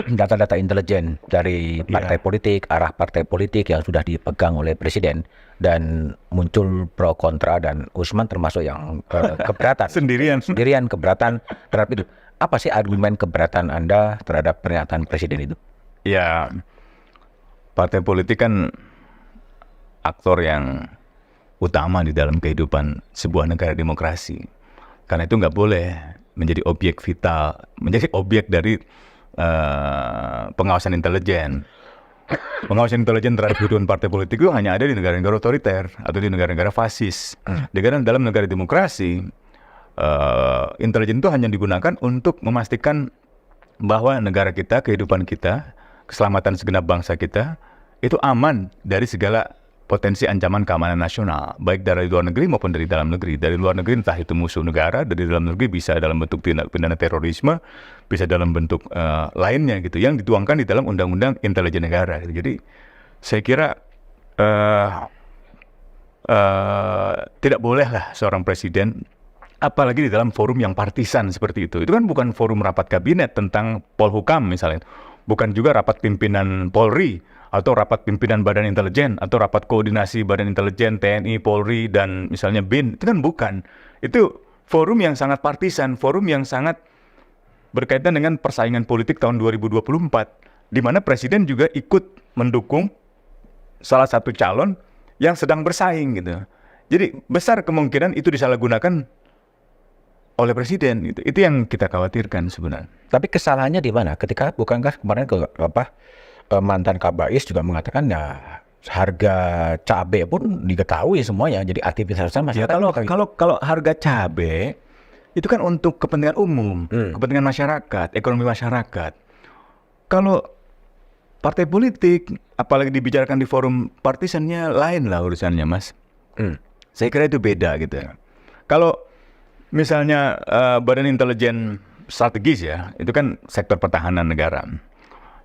data-data intelijen dari partai politik, arah partai politik yang sudah dipegang oleh Presiden, dan muncul pro kontra, dan Usman termasuk yang keberatan. Sendirian keberatan terhadap itu. Apa sih argumen keberatan Anda terhadap pernyataan Presiden itu? Ya, partai politik kan aktor yang utama di dalam kehidupan sebuah negara demokrasi. Karena itu nggak boleh menjadi objek vital, menjadi objek dari pengawasan intelijen. Pengawasan intelijen terhadap kehidupan partai politik itu hanya ada di negara-negara otoriter atau di negara-negara fasis. Dalam negara demokrasi, intelijen itu hanya digunakan untuk memastikan bahwa negara kita, kehidupan kita, keselamatan segenap bangsa kita itu aman dari segala potensi ancaman keamanan nasional, baik dari luar negeri maupun dari dalam negeri. Dari luar negeri entah itu musuh negara, dari dalam negeri bisa dalam bentuk tindak pidana terorisme, bisa dalam bentuk lainnya gitu, yang dituangkan di dalam undang-undang intelijen negara. Jadi saya kira tidak bolehlah seorang presiden, apalagi di dalam forum yang partisan seperti itu. Itu kan bukan forum rapat kabinet tentang Polhukam misalnya, bukan juga rapat pimpinan Polri, atau rapat pimpinan Badan Intelijen, atau rapat koordinasi Badan Intelijen, TNI, Polri, dan misalnya BIN. Itu kan bukan. Itu forum yang sangat partisan, forum yang sangat berkaitan dengan persaingan politik tahun 2024, di mana Presiden juga ikut mendukung salah satu calon yang sedang bersaing gitu. Jadi besar kemungkinan itu disalahgunakan oleh Presiden gitu. Itu yang kita khawatirkan sebenarnya. Tapi kesalahannya di mana? Ketika bukankah kemarin mantan Kabais juga mengatakan ya harga cabai pun diketahui semuanya, jadi aktivitasnya masyarakat. Ya, kalau harga cabai itu kan untuk kepentingan umum, kepentingan masyarakat, ekonomi masyarakat. Kalau partai politik, apalagi dibicarakan di forum partisannya, lain lah urusannya, Mas. Saya kira itu beda gitu. Kalau misalnya Badan Intelijen Strategis ya, itu kan sektor pertahanan negara.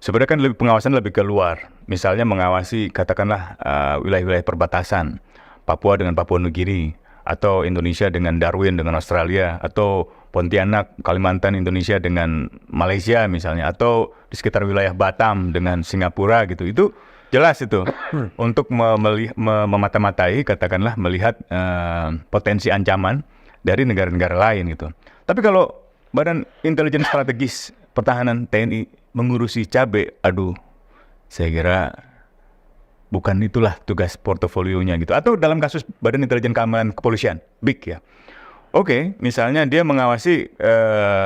Sebenarnya kan pengawasan lebih keluar, misalnya mengawasi katakanlah wilayah-wilayah perbatasan Papua dengan Papua Nugini, atau Indonesia dengan Darwin dengan Australia, atau Pontianak, Kalimantan, Indonesia dengan Malaysia misalnya, atau di sekitar wilayah Batam dengan Singapura gitu. Itu jelas itu untuk memata-matai, katakanlah melihat potensi ancaman dari negara-negara lain gitu. Tapi kalau Badan Intelijen Strategis Pertahanan TNI mengurusi cabai, saya kira bukan itulah tugas portofolionya gitu. Atau dalam kasus Badan Intelijen Keamanan Kepolisian, BIK ya. Oke, misalnya dia mengawasi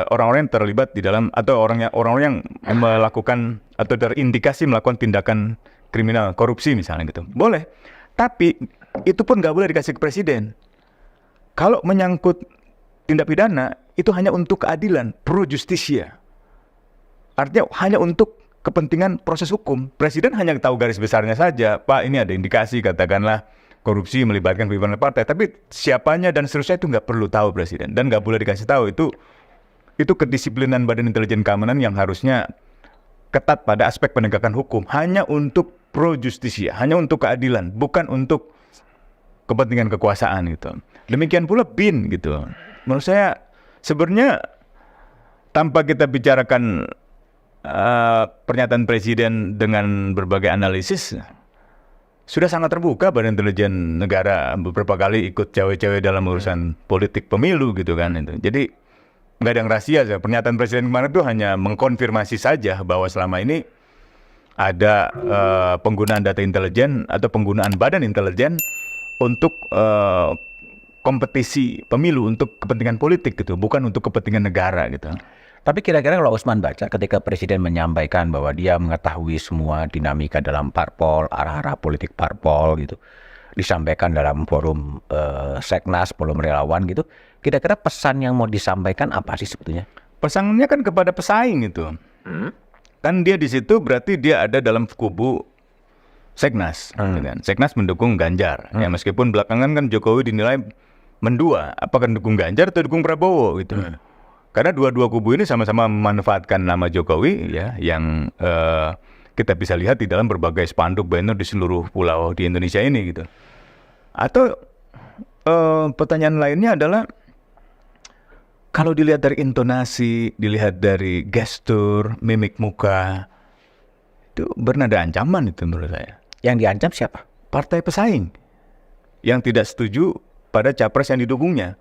orang-orang yang terlibat di dalam, atau orang-orang yang melakukan atau terindikasi melakukan tindakan kriminal, korupsi misalnya gitu. Boleh. Tapi itu pun nggak boleh dikasih ke Presiden. Kalau menyangkut tindak pidana, itu hanya untuk keadilan, pro justisia. Artinya hanya untuk kepentingan proses hukum. Presiden hanya tahu garis besarnya saja. Pak, ini ada indikasi katakanlah korupsi melibatkan pimpinan partai. Tapi siapanya dan seterusnya itu nggak perlu tahu Presiden. Dan nggak boleh dikasih tahu. Itu kedisiplinan Badan Intelijen Keamanan yang harusnya ketat pada aspek penegakan hukum. Hanya untuk pro justisia. Hanya untuk keadilan. Bukan untuk kepentingan kekuasaan gitu. Demikian pula BIN gitu. Menurut saya sebenarnya tanpa kita bicarakan pernyataan presiden dengan berbagai analisis sudah sangat terbuka. Badan Intelijen Negara beberapa kali ikut cawe-cawe dalam urusan politik pemilu gitu kan itu. Jadi nggak ada yang rahasia. Pernyataan presiden kemarin itu hanya mengkonfirmasi saja bahwa selama ini ada penggunaan data intelijen atau penggunaan badan intelijen untuk kompetisi pemilu, untuk kepentingan politik gitu, bukan untuk kepentingan negara gitu. Tapi kira-kira kalau Usman baca ketika Presiden menyampaikan bahwa dia mengetahui semua dinamika dalam parpol, arah-arah politik parpol gitu, disampaikan dalam forum Seknas, forum relawan gitu, kira-kira pesan yang mau disampaikan apa sih sebetulnya? Pesannya kan kepada pesaing itu. Kan dia di situ berarti dia ada dalam kubu Seknas. Gitu kan. Seknas mendukung Ganjar. Ya meskipun belakangan kan Jokowi dinilai mendua, apakah dukung Ganjar atau dukung Prabowo gitu. Karena dua-dua kubu ini sama-sama memanfaatkan nama Jokowi ya, yang kita bisa lihat di dalam berbagai spanduk banner di seluruh pulau di Indonesia ini gitu. Atau pertanyaan lainnya adalah kalau dilihat dari intonasi, dilihat dari gestur, mimik muka, itu bernada ancaman itu menurut saya. Yang diancam siapa? Partai pesaing yang tidak setuju pada capres yang didukungnya.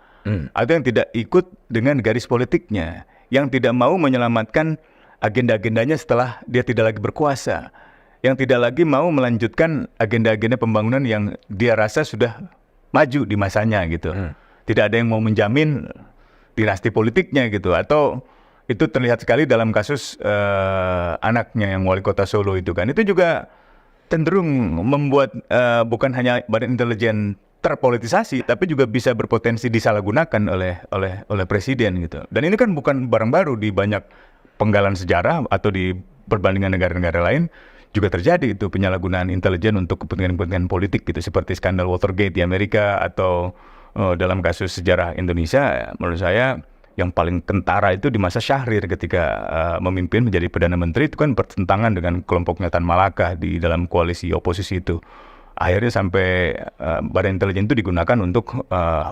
Atau yang tidak ikut dengan garis politiknya, yang tidak mau menyelamatkan agenda-agendanya setelah dia tidak lagi berkuasa, yang tidak lagi mau melanjutkan agenda-agenda pembangunan yang dia rasa sudah maju di masanya gitu. Tidak ada yang mau menjamin dinasti politiknya gitu. Atau itu terlihat sekali dalam kasus anaknya yang wali kota Solo itu kan. Itu juga cenderung membuat bukan hanya badan intelijen terpolitisasi, tapi juga bisa berpotensi disalahgunakan oleh presiden gitu. Dan ini kan bukan barang baru, di banyak penggalan sejarah atau di perbandingan negara-negara lain juga terjadi itu penyalahgunaan intelijen untuk kepentingan-kepentingan politik gitu, seperti skandal Watergate di Amerika atau dalam kasus sejarah Indonesia menurut saya yang paling kentara itu di masa Syahrir ketika memimpin menjadi Perdana Menteri, itu kan bertentangan dengan kelompoknya Tan Malaka di dalam koalisi oposisi itu. Akhirnya sampai badan intelijen itu digunakan untuk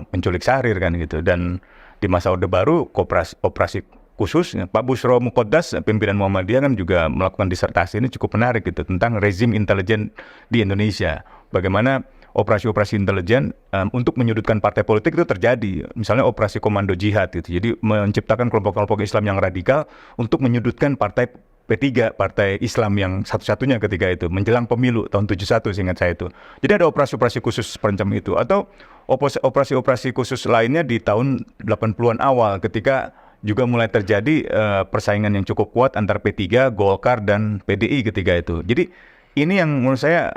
menculik Syahrir kan gitu. Dan di masa Orde Baru operasi khusus Pak Bushro Muqaddas, pimpinan Muhammadiyah kan juga melakukan disertasi ini cukup menarik gitu tentang rezim intelijen di Indonesia. Bagaimana operasi-operasi intelijen untuk menyudutkan partai politik itu terjadi. Misalnya operasi komando jihad gitu. Jadi menciptakan kelompok-kelompok Islam yang radikal untuk menyudutkan partai P3, partai Islam yang satu-satunya ketika itu menjelang pemilu tahun 71 seingat saya itu. Jadi ada operasi-operasi khusus semacam itu, atau operasi-operasi khusus lainnya di tahun 80-an awal ketika juga mulai terjadi persaingan yang cukup kuat antara P3, Golkar dan PDI ketika itu. Jadi ini yang menurut saya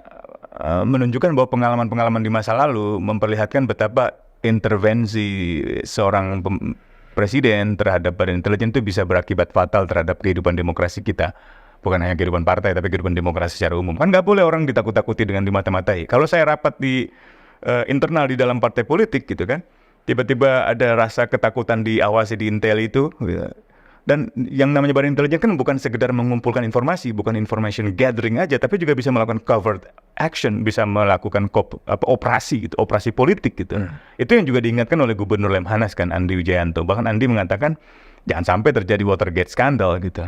menunjukkan bahwa pengalaman-pengalaman di masa lalu memperlihatkan betapa intervensi seorang presiden terhadap badan intelijen itu bisa berakibat fatal terhadap kehidupan demokrasi kita. Bukan hanya kehidupan partai, tapi kehidupan demokrasi secara umum. Kan nggak boleh orang ditakut-takuti dengan dimata-matai. Kalau saya rapat di internal di dalam partai politik gitu kan, tiba-tiba ada rasa ketakutan diawasi di intel itu. Dan yang namanya badan intelijen kan bukan sekedar mengumpulkan informasi, bukan information gathering aja, tapi juga bisa melakukan covert action, bisa melakukan operasi gitu, operasi politik gitu. Itu yang juga diingatkan oleh Gubernur Lemhanas kan, Andi Wijayanto. Bahkan Andi mengatakan jangan sampai terjadi Watergate skandal gitu.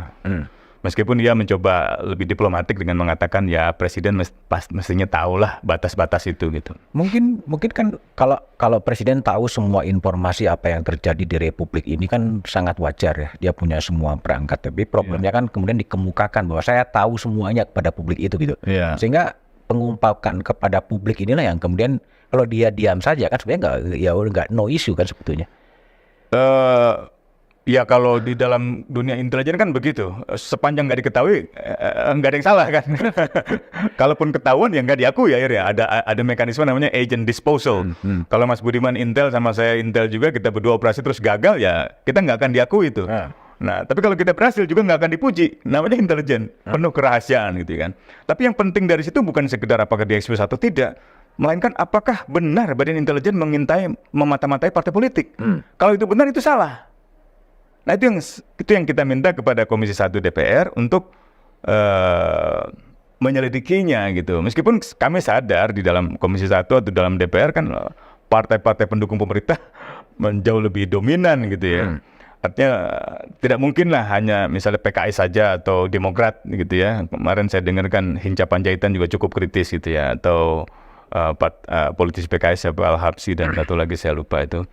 Meskipun dia mencoba lebih diplomatik dengan mengatakan ya presiden mestinya tahulah batas-batas itu gitu. Mungkin kan kalau presiden tahu semua informasi apa yang terjadi di Republik ini kan sangat wajar ya. Dia punya semua perangkat, tapi problemnya kan kemudian dikemukakan bahwa saya tahu semuanya kepada publik itu gitu. Sehingga pengungkapkan kepada publik inilah yang kemudian kalau dia diam saja kan sebenarnya nggak no issue kan sebetulnya. Ya kalau di dalam dunia intelijen kan begitu, sepanjang nggak diketahui nggak ada yang salah kan. Kalaupun ketahuan ya nggak diakui akhirnya. Ada mekanisme namanya agent disposal. Kalau Mas Budiman intel sama saya intel juga, kita berdua operasi terus gagal ya kita nggak akan diakui itu. Nah tapi kalau kita berhasil juga nggak akan dipuji. Namanya intelijen, penuh kerahasiaan gitu kan. Tapi yang penting dari situ bukan sekedar apakah dia ekspos atau tidak, melainkan apakah benar badan intelijen mengintai, memata-matai partai politik. Kalau itu benar itu salah. Nah itu yang kita minta kepada Komisi 1 DPR untuk menyelidikinya gitu. Meskipun kami sadar di dalam Komisi 1 atau dalam DPR kan partai-partai pendukung pemerintah jauh lebih dominan gitu ya. Artinya tidak mungkin lah hanya misalnya PKS saja atau Demokrat gitu ya. Kemarin saya dengarkan Hinca Panjaitan juga cukup kritis gitu ya, atau politisi PKS siapa Al-Habsyi dan satu lagi saya lupa itu.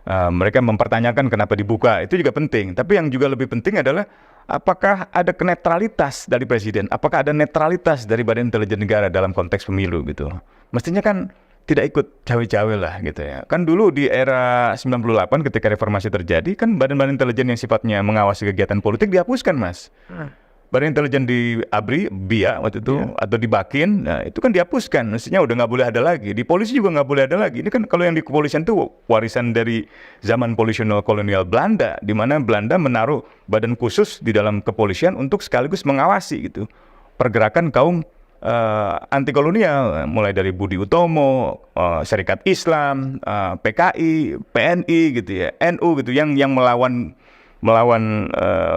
Mereka mempertanyakan kenapa dibuka, itu juga penting. Tapi yang juga lebih penting adalah apakah ada netralitas dari presiden, apakah ada netralitas dari Badan Intelijen Negara dalam konteks pemilu gitu. Mestinya kan tidak ikut cawe-cawe lah gitu ya. Kan dulu di era 98 ketika reformasi terjadi, kan badan-badan intelijen yang sifatnya mengawasi kegiatan politik dihapuskan, Mas. Badan intelijen di ABRI, BIA waktu itu, atau di BAKIN, nah itu kan dihapuskan. Mestinya udah nggak boleh ada lagi. Di polisi juga nggak boleh ada lagi. Ini kan kalau yang di kepolisian itu warisan dari zaman polisional kolonial Belanda, di mana Belanda menaruh badan khusus di dalam kepolisian untuk sekaligus mengawasi gitu pergerakan kaum anti kolonial, mulai dari Budi Utomo, Serikat Islam, PKI, PNI gitu ya, NU gitu, yang melawan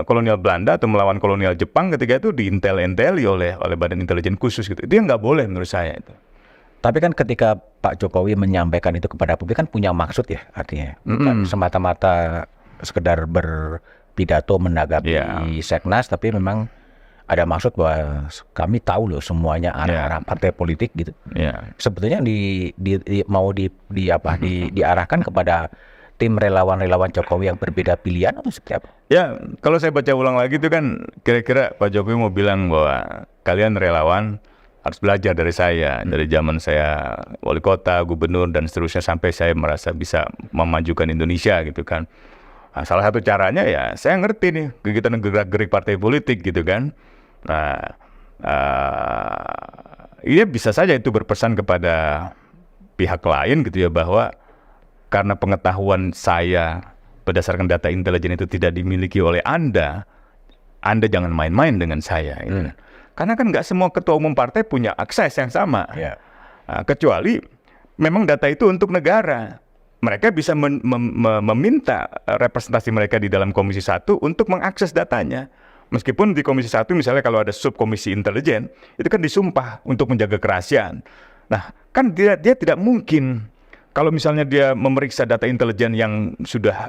kolonial Belanda atau melawan kolonial Jepang ketika itu diintel-inteli oleh badan intelijen khusus gitu. Itu yang nggak boleh menurut saya itu. Tapi kan ketika Pak Jokowi menyampaikan itu kepada publik kan punya maksud ya, artinya bukan semata-mata sekedar berpidato menanggapi Seknas, tapi memang ada maksud bahwa kami tahu loh semuanya arah-arah partai politik gitu. Sebetulnya diarahkan kepada tim relawan-relawan Jokowi yang berbeda pilihan atau seperti apa? Ya, kalau saya baca ulang lagi itu kan kira-kira Pak Jokowi mau bilang bahwa kalian relawan harus belajar dari saya, dari zaman saya wali kota, gubernur dan seterusnya sampai saya merasa bisa memajukan Indonesia gitu kan. Nah, salah satu caranya ya saya ngerti nih kegiatan gerak-gerik partai politik gitu kan. Nah, ini bisa saja itu berpesan kepada pihak lain gitu ya, bahwa karena pengetahuan saya berdasarkan data intelijen itu tidak dimiliki oleh Anda jangan main-main dengan saya. Gitu. Karena kan nggak semua ketua umum partai punya akses yang sama. Nah, kecuali memang data itu untuk negara. Mereka bisa meminta representasi mereka di dalam Komisi 1 untuk mengakses datanya. Meskipun di Komisi 1 misalnya kalau ada subkomisi intelijen, itu kan disumpah untuk menjaga kerahasiaan. Nah, kan dia tidak mungkin kalau misalnya dia memeriksa data intelijen yang sudah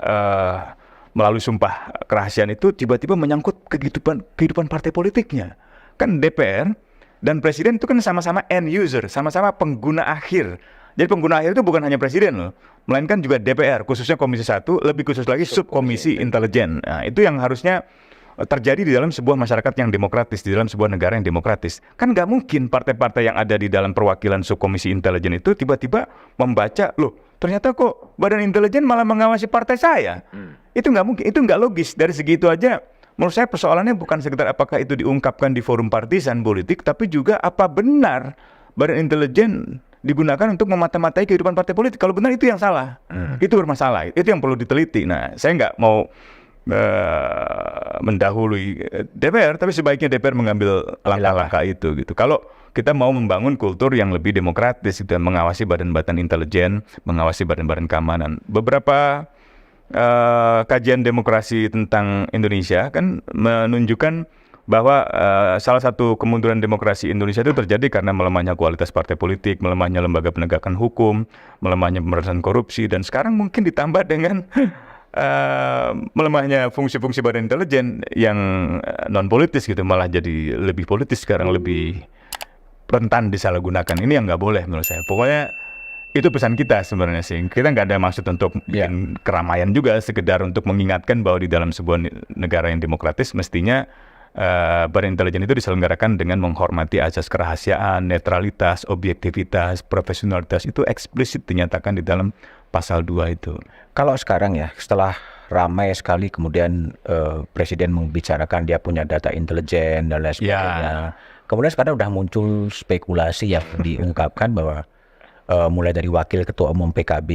melalui sumpah kerahasiaan itu tiba-tiba menyangkut kehidupan partai politiknya. Kan DPR dan Presiden itu kan sama-sama end user, sama-sama pengguna akhir. Jadi pengguna akhir itu bukan hanya Presiden loh, melainkan juga DPR, khususnya Komisi 1, lebih khusus lagi subkomisi intelijen. Nah, itu yang harusnya terjadi di dalam sebuah masyarakat yang demokratis, di dalam sebuah negara yang demokratis. Kan nggak mungkin partai-partai yang ada di dalam perwakilan subkomisi intelijen itu tiba-tiba membaca, loh ternyata kok badan intelijen malah mengawasi partai saya. Itu nggak mungkin, itu nggak logis. Dari segi itu aja, menurut saya persoalannya bukan sekedar apakah itu diungkapkan di forum partisan politik, tapi juga apa benar badan intelijen digunakan untuk memata-matai kehidupan partai politik. Kalau benar itu yang salah, itu bermasalah, itu yang perlu diteliti. Nah, saya nggak mau mendahului DPR, tapi sebaiknya DPR mengambil langkah-langkah itu gitu. Kalau kita mau membangun kultur yang lebih demokratis dan mengawasi badan-badan intelijen, mengawasi badan-badan keamanan. Beberapa kajian demokrasi tentang Indonesia kan menunjukkan bahwa salah satu kemunduran demokrasi Indonesia itu terjadi karena melemahnya kualitas partai politik, melemahnya lembaga penegakan hukum, melemahnya pemberantasan korupsi, dan sekarang mungkin ditambah dengan melemahnya fungsi-fungsi badan intelijen yang non politis gitu, malah jadi lebih politis sekarang, lebih rentan disalahgunakan. Ini yang nggak boleh menurut saya. Pokoknya itu pesan kita sebenarnya sih. Kita nggak ada maksud untuk bikin keramaian juga, sekedar untuk mengingatkan bahwa di dalam sebuah negara yang demokratis mestinya badan intelijen itu diselenggarakan dengan menghormati asas kerahasiaan, netralitas, objektivitas, profesionalitas. Itu eksplisit dinyatakan di dalam pasal 2 itu. Kalau sekarang ya, setelah ramai sekali kemudian Presiden membicarakan dia punya data intelijen dan lain sebagainya. Kemudian sekarang udah muncul spekulasi yang diungkapkan bahwa mulai dari Wakil Ketua Umum PKB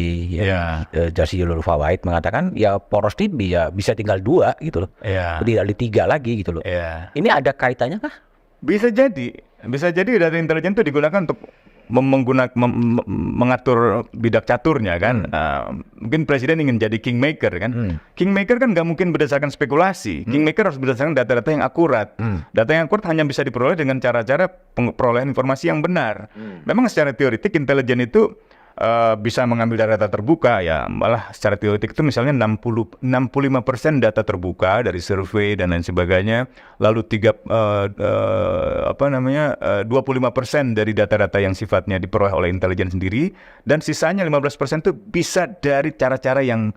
Jazilul Fawait mengatakan ya poros ini ya bisa tinggal 2 gitu loh. Tidak 3 lagi gitu loh. Ini ada kaitannya kah? Bisa jadi data intelijen itu digunakan untuk mengatur bidak caturnya kan. Mungkin Presiden ingin jadi kingmaker kan. Kingmaker kan nggak mungkin berdasarkan spekulasi. Kingmaker harus berdasarkan data-data yang akurat. Data yang akurat hanya bisa diperoleh dengan cara-cara perolehan informasi yang benar. Memang secara teoretik intelijen itu bisa mengambil data terbuka, ya malah secara teoretik itu misalnya 65% data terbuka dari survei dan lain sebagainya, lalu 25% dari data-data yang sifatnya diperoleh oleh intelijen sendiri, dan sisanya 15% itu bisa dari cara-cara yang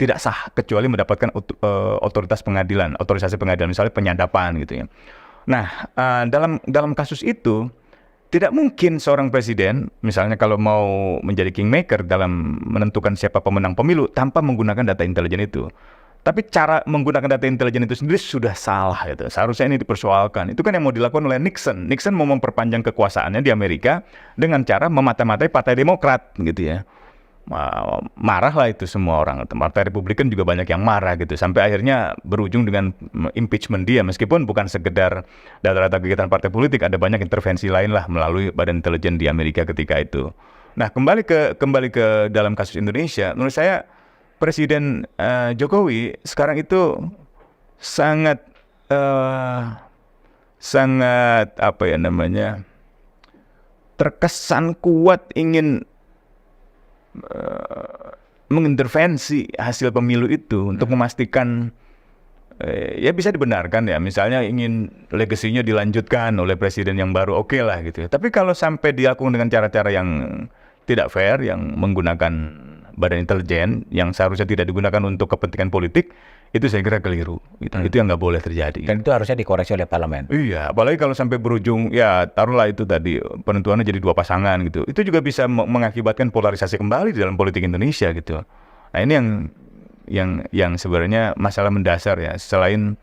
tidak sah kecuali mendapatkan otorisasi pengadilan, misalnya penyadapan gitu ya. Nah, dalam kasus itu tidak mungkin seorang presiden, misalnya kalau mau menjadi kingmaker dalam menentukan siapa pemenang pemilu tanpa menggunakan data intelijen itu. Tapi cara menggunakan data intelijen itu sendiri sudah salah gitu. Seharusnya ini dipersoalkan. Itu kan yang mau dilakukan oleh Nixon. Nixon mau memperpanjang kekuasaannya di Amerika dengan cara memata-matai Partai Demokrat gitu ya. Marah lah itu semua orang. Partai Republikan juga banyak yang marah gitu. Sampai akhirnya berujung dengan impeachment dia. Meskipun bukan sekedar data-data kegiatan partai politik, ada banyak intervensi lain lah melalui badan intelijen di Amerika ketika itu. Nah, kembali ke dalam kasus Indonesia, menurut saya Presiden Jokowi sekarang itu sangat terkesan kuat ingin mengintervensi hasil pemilu itu untuk memastikan ya bisa dibenarkan ya, misalnya ingin legasinya dilanjutkan oleh presiden yang baru, oke lah gitu ya. Tapi kalau sampai dilakukan dengan cara-cara yang tidak fair, yang menggunakan badan intelijen yang seharusnya tidak digunakan untuk kepentingan politik, itu saya kira keliru gitu. Itu yang nggak boleh terjadi. Dan itu harusnya dikoreksi oleh parlemen. Iya, apalagi kalau sampai berujung, ya taruhlah itu tadi penentuannya jadi 2 pasangan gitu. Itu juga bisa mengakibatkan polarisasi kembali di dalam politik Indonesia gitu. Nah, ini yang sebenarnya masalah mendasar ya, selain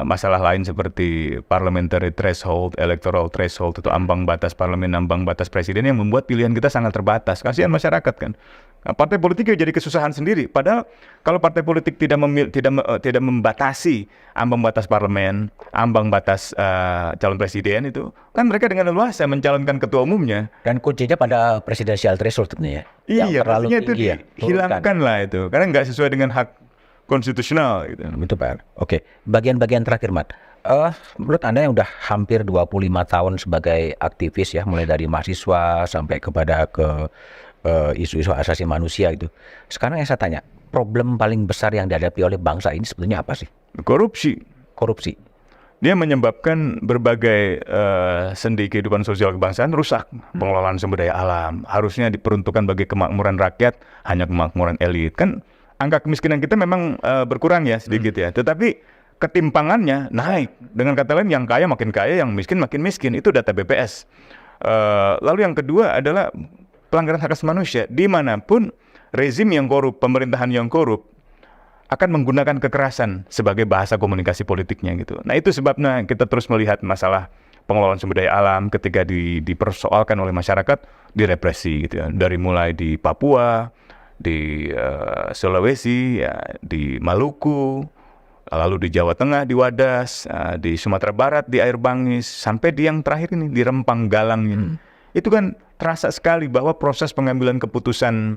masalah lain seperti parliamentary threshold, electoral threshold, itu ambang batas parlemen, ambang batas presiden yang membuat pilihan kita sangat terbatas. Kasihan masyarakat kan. Nah, partai politik jadi kesusahan sendiri. Padahal kalau partai politik tidak membatasi ambang batas parlemen, ambang batas calon presiden, itu kan mereka dengan leluasa mencalonkan ketua umumnya. Dan kuncinya pada presidensial threshold sebenarnya. Iya, pastinya itu dihilangkan lah itu, karena nggak sesuai dengan hak konstitusional gitu. Itu Pak. Oke, bagian-bagian terakhir Mat. Menurut Anda yang udah hampir 25 tahun sebagai aktivis ya, mulai dari mahasiswa sampai kepada isu-isu asasi manusia itu. Sekarang yang saya tanya, problem paling besar yang dihadapi oleh bangsa ini sebetulnya apa sih? Korupsi. Dia menyebabkan berbagai sendi kehidupan sosial kebangsaan rusak. Pengelolaan sumber daya alam harusnya diperuntukkan bagi kemakmuran rakyat, hanya kemakmuran elit. Kan angka kemiskinan kita memang berkurang ya sedikit ya, tetapi ketimpangannya naik. Dengan kata lain, yang kaya makin kaya, yang miskin makin miskin. Itu data BPS. Lalu yang kedua adalah pelanggaran hak asasi manusia. Dimanapun rezim yang korup, pemerintahan yang korup akan menggunakan kekerasan sebagai bahasa komunikasi politiknya gitu. Nah, itu sebabnya kita terus melihat masalah pengelolaan sumber daya alam ketika dipersoalkan oleh masyarakat, direpresi gitu ya. Dari mulai di Papua, di Sulawesi, ya, di Maluku, lalu di Jawa Tengah, di Wadas, di Sumatera Barat, di Air Bangis, sampai di yang terakhir ini, di Rempang Galang ini. Itu kan terasa sekali bahwa proses pengambilan keputusan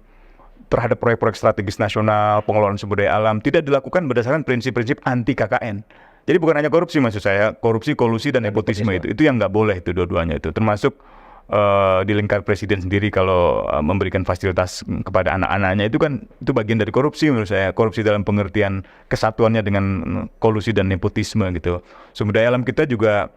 terhadap proyek-proyek strategis nasional, pengelolaan sumber daya alam tidak dilakukan berdasarkan prinsip-prinsip anti KKN. Jadi bukan hanya korupsi, maksud saya, korupsi, kolusi, dan nepotisme itu yang nggak boleh itu dua-duanya itu. Termasuk di lingkar presiden sendiri kalau memberikan fasilitas kepada anak-anaknya itu bagian dari korupsi menurut saya. Korupsi dalam pengertian kesatuannya dengan kolusi dan nepotisme gitu. Sumber daya alam kita juga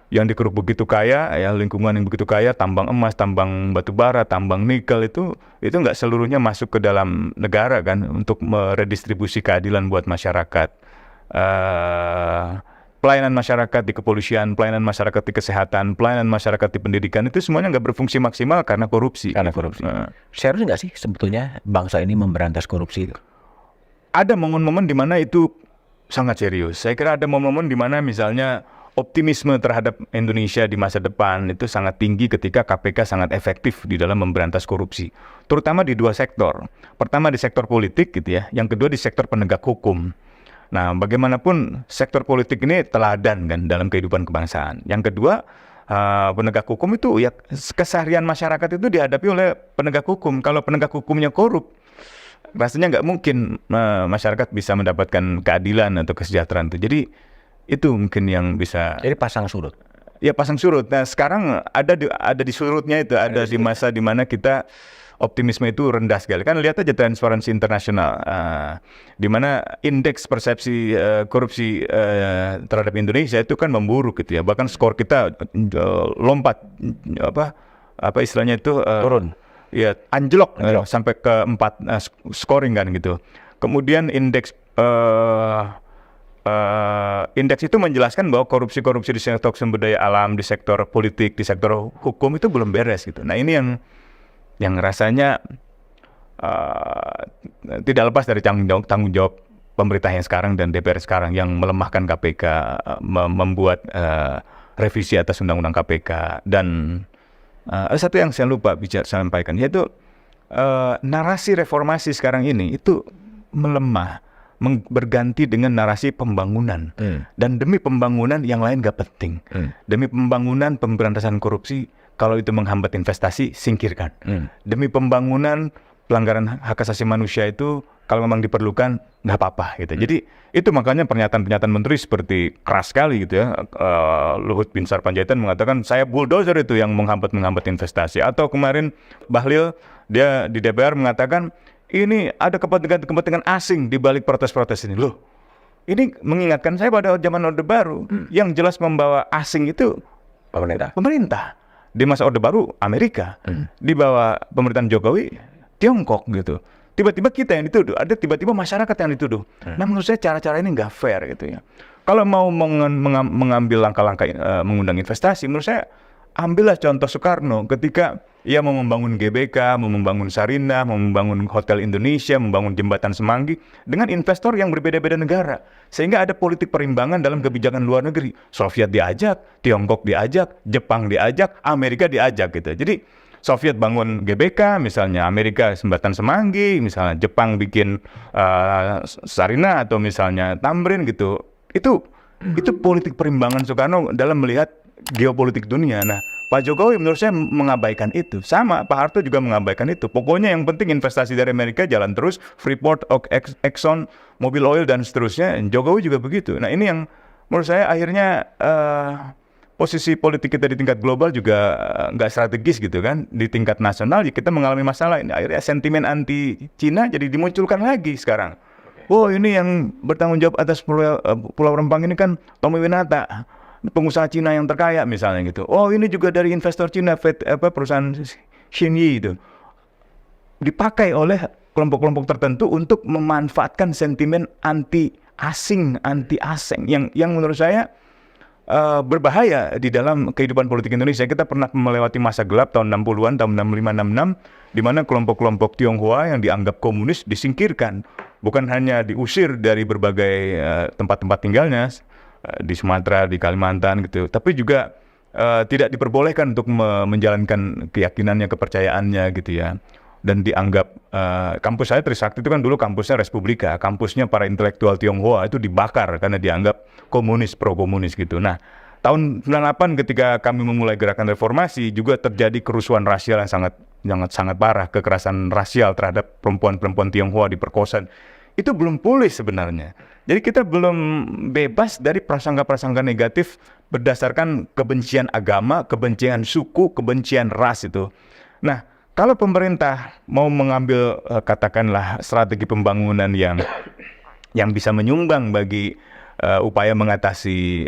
yang dikeruk begitu kaya, ya lingkungan yang begitu kaya, tambang emas, tambang batu bara, tambang nikel itu nggak seluruhnya masuk ke dalam negara kan untuk meredistribusi keadilan buat masyarakat. Pelayanan masyarakat di kepolisian, pelayanan masyarakat di kesehatan, pelayanan masyarakat di pendidikan itu semuanya nggak berfungsi maksimal karena korupsi. Serius nggak sih sebetulnya bangsa ini memberantas korupsi itu? Ada momen-momen di mana itu sangat serius. Saya kira ada momen-momen di mana misalnya optimisme terhadap Indonesia di masa depan itu sangat tinggi ketika KPK sangat efektif di dalam memberantas korupsi. Terutama di 2 sektor. Pertama di sektor politik gitu ya, yang kedua di sektor penegak hukum. Nah, bagaimanapun sektor politik ini teladan kan dalam kehidupan kebangsaan. Yang kedua, penegak hukum itu ya keseharian masyarakat itu dihadapi oleh penegak hukum. Kalau penegak hukumnya korup, rasanya nggak mungkin masyarakat bisa mendapatkan keadilan atau kesejahteraan itu. Jadi itu mungkin yang bisa. Jadi pasang surut. Ya pasang surut. Nah sekarang ada di surutnya itu, ada di masa di mana kita optimisme itu rendah sekali. Kan lihat aja Transparency International, di mana indeks persepsi korupsi terhadap Indonesia itu kan memburuk gitu ya. Bahkan skor kita lompat apa istilahnya itu Turun. Ya anjlok. Sampai ke 4 scoring kan gitu. Kemudian indeks indeks itu menjelaskan bahwa korupsi-korupsi di sektor sumber daya alam, di sektor politik, di sektor hukum itu belum beres gitu. Nah ini yang rasanya tidak lepas dari tanggung jawab pemerintah yang sekarang dan DPR sekarang yang melemahkan KPK, membuat revisi atas undang-undang KPK, dan ada satu yang saya lupa sampaikan, yaitu narasi reformasi sekarang ini itu melemah, berganti dengan narasi pembangunan. Dan demi pembangunan yang lain gak penting. Demi pembangunan pemberantasan korupsi, kalau itu menghambat investasi, singkirkan. Demi pembangunan pelanggaran hak asasi manusia itu kalau memang diperlukan nggak apa-apa gitu. Jadi itu makanya pernyataan-pernyataan menteri seperti keras sekali gitu ya. Luhut Binsar Panjaitan mengatakan saya bulldozer itu yang menghambat investasi. Atau kemarin Bahlil dia di DPR mengatakan ini ada kepentingan asing di balik protes-protes ini. Loh, ini mengingatkan saya pada zaman Orde Baru yang jelas membawa asing itu pemerintah. Di masa Orde Baru Amerika, di bawah pemerintahan Jokowi Tiongkok gitu. Tiba-tiba kita yang dituduh, ada tiba-tiba masyarakat yang dituduh. Nah menurut saya cara-cara ini nggak fair gitu ya. Kalau mau mengambil langkah-langkah mengundang investasi, menurut saya ambillah contoh Soekarno ketika ia mau membangun GBK, mau membangun Sarinah, mau membangun Hotel Indonesia, membangun Jembatan Semanggi dengan investor yang berbeda-beda negara. Sehingga ada politik perimbangan dalam kebijakan luar negeri. Soviet diajak, Tiongkok diajak, Jepang diajak, Amerika diajak gitu. Jadi Soviet bangun GBK misalnya, Amerika Jembatan Semanggi, misalnya Jepang bikin Sarinah atau misalnya Tamrin gitu. Itu politik perimbangan Soekarno dalam melihat geopolitik dunia. Nah, Pak Jokowi menurut saya mengabaikan itu. Sama, Pak Harto juga mengabaikan itu. Pokoknya yang penting investasi dari Amerika jalan terus, Freeport, Exxon, Mobil Oil, dan seterusnya. Jokowi juga begitu. Nah, ini yang menurut saya akhirnya posisi politik kita di tingkat global juga nggak strategis gitu kan. Di tingkat nasional ya kita mengalami masalah. Ini akhirnya sentimen anti Cina jadi dimunculkan lagi sekarang. Oh, ini yang bertanggung jawab atas Pulau Rempang ini kan Tommy Winata, pengusaha Cina yang terkaya misalnya gitu. Oh, ini juga dari investor Cina, perusahaan Xinyi itu. Dipakai oleh kelompok-kelompok tertentu untuk memanfaatkan sentimen anti asing yang menurut saya berbahaya di dalam kehidupan politik Indonesia. Kita pernah melewati masa gelap tahun 60-an, tahun 65-66, di mana kelompok-kelompok Tionghoa yang dianggap komunis disingkirkan. Bukan hanya diusir dari berbagai tempat-tempat tinggalnya, di Sumatera, di Kalimantan gitu, tapi juga tidak diperbolehkan untuk menjalankan keyakinannya, kepercayaannya gitu ya. Dan dianggap kampus saya Trisakti itu kan dulu kampusnya Respublika, kampusnya para intelektual Tionghoa itu dibakar karena dianggap komunis, pro-komunis gitu. Nah, tahun 98 ketika kami memulai gerakan reformasi juga terjadi kerusuhan rasial yang sangat parah, kekerasan rasial terhadap perempuan-perempuan Tionghoa diperkosa. Itu belum pulih sebenarnya. Jadi kita belum bebas dari prasangka-prasangka negatif berdasarkan kebencian agama, kebencian suku, kebencian ras itu. Nah, kalau pemerintah mau mengambil katakanlah strategi pembangunan yang bisa menyumbang bagi upaya mengatasi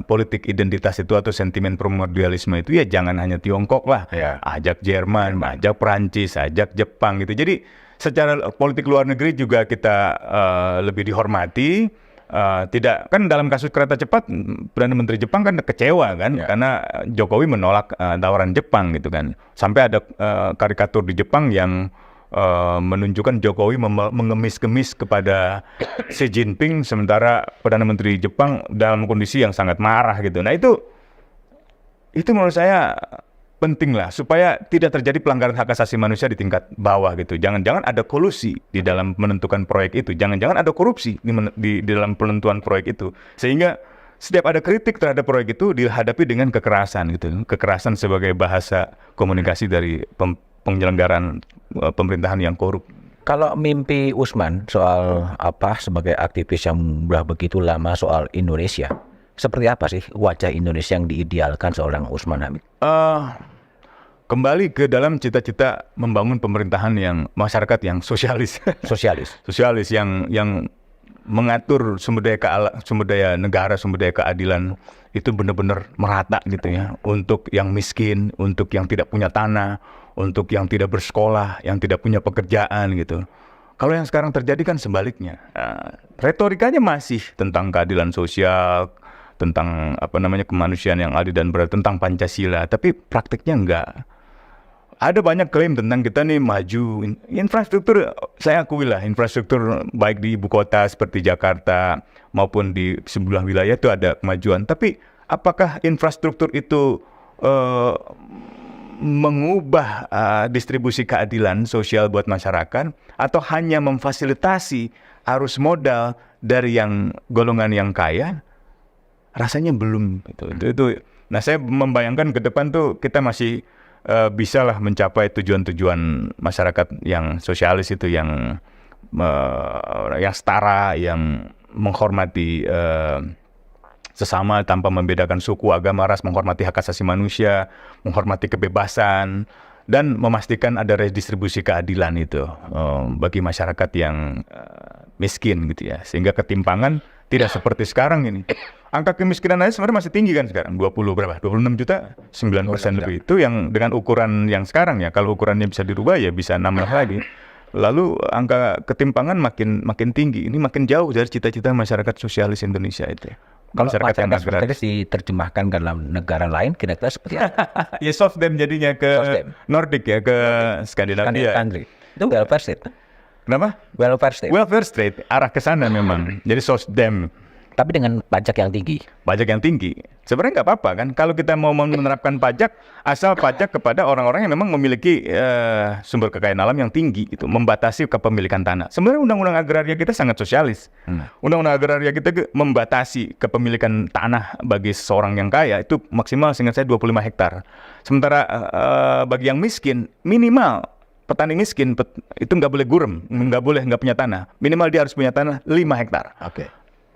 politik identitas itu atau sentimen primordialisme itu, ya jangan hanya Tiongkok lah. Ya. Ajak Jerman, ajak Perancis, ajak Jepang gitu. Jadi secara politik luar negeri juga kita lebih dihormati. Tidak kan dalam kasus kereta cepat Perdana Menteri Jepang kan kecewa kan karena Jokowi menolak tawaran Jepang gitu kan. Sampai ada karikatur di Jepang yang menunjukkan Jokowi mengemis-kemis kepada Xi Jinping sementara Perdana Menteri Jepang dalam kondisi yang sangat marah gitu. Nah itu menurut saya penting lah supaya tidak terjadi pelanggaran hak asasi manusia di tingkat bawah gitu. Jangan-jangan ada kolusi di dalam menentukan proyek itu. Jangan-jangan ada korupsi di dalam penentuan proyek itu. Sehingga setiap ada kritik terhadap proyek itu dihadapi dengan kekerasan gitu. Kekerasan sebagai bahasa komunikasi dari penyelenggaraan pemerintahan yang korup. Kalau mimpi Usman soal sebagai aktivis yang sudah begitu lama soal Indonesia, Seperti apa sih wajah Indonesia yang diidealkan seorang Usman Hamid? Kembali ke dalam cita-cita membangun pemerintahan yang masyarakat yang sosialis. Sosialis yang mengatur sumber daya negara, sumber daya keadilan itu benar-benar merata gitu ya, untuk yang miskin, untuk yang tidak punya tanah, untuk yang tidak bersekolah, yang tidak punya pekerjaan gitu. Kalau yang sekarang terjadi kan sebaliknya. Retorikanya masih tentang keadilan sosial, tentang kemanusiaan yang adil dan beradil, tentang Pancasila, tapi praktiknya enggak. Ada banyak klaim tentang kita nih maju. Infrastruktur, saya akui lah, infrastruktur baik di ibu kota seperti Jakarta maupun di sebelah wilayah itu ada kemajuan. Tapi apakah infrastruktur itu mengubah distribusi keadilan sosial buat masyarakat, atau hanya memfasilitasi arus modal dari yang golongan yang kaya? Rasanya belum. Itu. Nah, saya membayangkan ke depan tuh kita masih bisa lah mencapai tujuan-tujuan masyarakat yang sosialis itu, yang setara, yang menghormati sesama tanpa membedakan suku, agama, ras, menghormati hak asasi manusia, menghormati kebebasan, dan memastikan ada redistribusi keadilan itu bagi masyarakat yang miskin gitu ya, sehingga ketimpangan tidak seperti sekarang ini. Angka kemiskinan aja sebenarnya masih tinggi kan sekarang, 26 juta, 9% lebih. Itu yang dengan ukuran yang sekarang ya. Kalau ukurannya bisa dirubah ya bisa nambah lagi. Lalu angka ketimpangan makin tinggi. Ini makin jauh dari cita-cita masyarakat sosialis Indonesia itu. Kalau masyarakat yang agraris diterjemahkan ke dalam negara lain, kira-kira seperti apa? Ya SOSDEM jadinya ke Nordic ya, ke Skandinavia. Itu welfare state. Kenapa? Welfare state. Welfare state, arah ke sana memang. Jadi SOSDEM. Tapi dengan pajak yang tinggi. Pajak yang tinggi. Sebenarnya nggak apa-apa kan. Kalau kita mau menerapkan pajak, asal pajak kepada orang-orang yang memang memiliki sumber kekayaan alam yang tinggi, gitu, membatasi kepemilikan tanah. Sebenarnya undang-undang agraria kita sangat sosialis. Undang-undang agraria kita membatasi kepemilikan tanah bagi seseorang yang kaya itu maksimal seingat saya 25 hektar. Sementara bagi yang miskin minimal, petani miskin itu nggak boleh gurem, nggak punya tanah. Minimal dia harus punya tanah 5 hektar. Oke.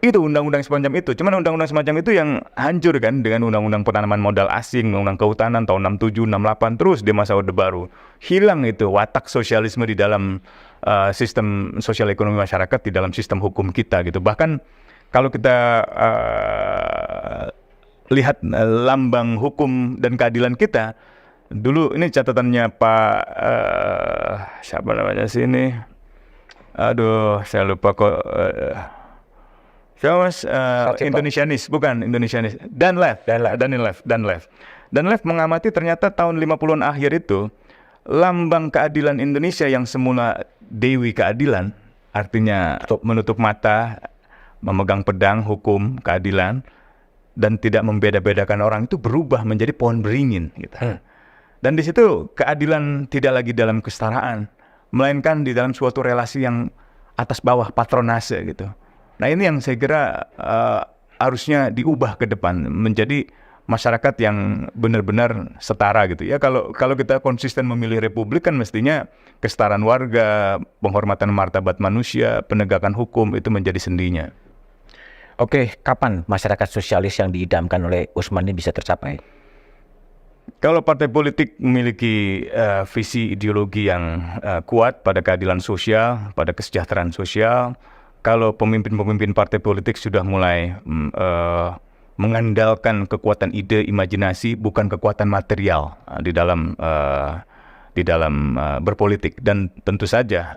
Itu undang-undang semacam itu. Cuman undang-undang semacam itu yang hancur kan dengan undang-undang penanaman modal asing, undang-undang kehutanan tahun 67, 68, terus di masa Orde Baru. Hilang itu watak sosialisme di dalam sistem sosial ekonomi masyarakat, di dalam sistem hukum kita gitu. Bahkan kalau kita lihat lambang hukum dan keadilan kita, dulu ini catatannya Pak siapa namanya sih ini? Aduh, saya lupa kok. Indonesianis, bukan Indonesianis. Danlev mengamati ternyata tahun 50-an akhir itu lambang keadilan Indonesia yang semula Dewi Keadilan, artinya menutup mata, memegang pedang hukum keadilan dan tidak membeda-bedakan orang, itu berubah menjadi pohon beringin gitu. Dan di situ keadilan tidak lagi dalam kesetaraan, melainkan di dalam suatu relasi yang atas bawah, patronase gitu. Nah, ini yang saya kira harusnya diubah ke depan menjadi masyarakat yang benar-benar setara gitu ya. Kalau kita konsisten memilih republik kan mestinya kesetaraan warga, penghormatan martabat manusia, penegakan hukum itu menjadi sendinya. Oke, kapan masyarakat sosialis yang diidamkan oleh Usman ini bisa tercapai? Kalau partai politik memiliki visi ideologi yang kuat pada keadilan sosial, pada kesejahteraan sosial, kalau pemimpin-pemimpin partai politik sudah mulai mengandalkan kekuatan ide, imajinasi, bukan kekuatan material di dalam berpolitik, dan tentu saja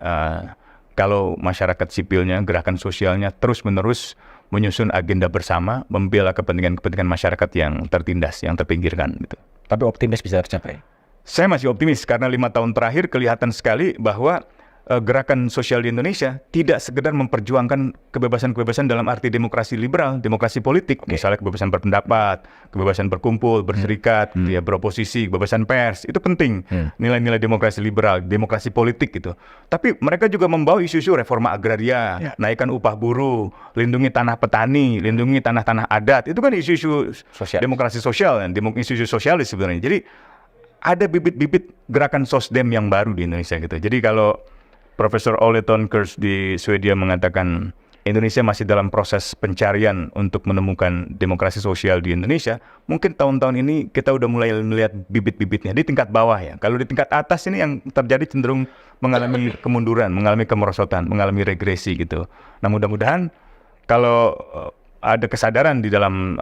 kalau masyarakat sipilnya, gerakan sosialnya terus-menerus menyusun agenda bersama, membela kepentingan-kepentingan masyarakat yang tertindas, yang terpinggirkan, gitu. Tapi optimis bisa tercapai? Saya masih optimis karena 5 tahun terakhir kelihatan sekali bahwa gerakan sosial di Indonesia tidak sekedar memperjuangkan kebebasan-kebebasan dalam arti demokrasi liberal, demokrasi politik, misalnya kebebasan berpendapat, kebebasan berkumpul, berserikat, ya, beroposisi, kebebasan pers, itu penting, nilai-nilai demokrasi liberal, demokrasi politik gitu. Tapi mereka juga membawa isu-isu reforma agraria, naikkan upah buruh, lindungi tanah petani, lindungi tanah-tanah adat, itu kan isu-isu demokrasi sosial, isu-isu sosialis sebenarnya. Jadi ada bibit-bibit gerakan SOSDEM yang baru di Indonesia gitu. Jadi kalau Profesor Ole Thornkers di Swedia mengatakan Indonesia masih dalam proses pencarian untuk menemukan demokrasi sosial di Indonesia, mungkin tahun-tahun ini kita udah mulai melihat bibit-bibitnya di tingkat bawah ya. Kalau di tingkat atas ini yang terjadi cenderung mengalami kemunduran, mengalami kemerosotan, mengalami regresi gitu. Nah mudah-mudahan kalau ada kesadaran di dalam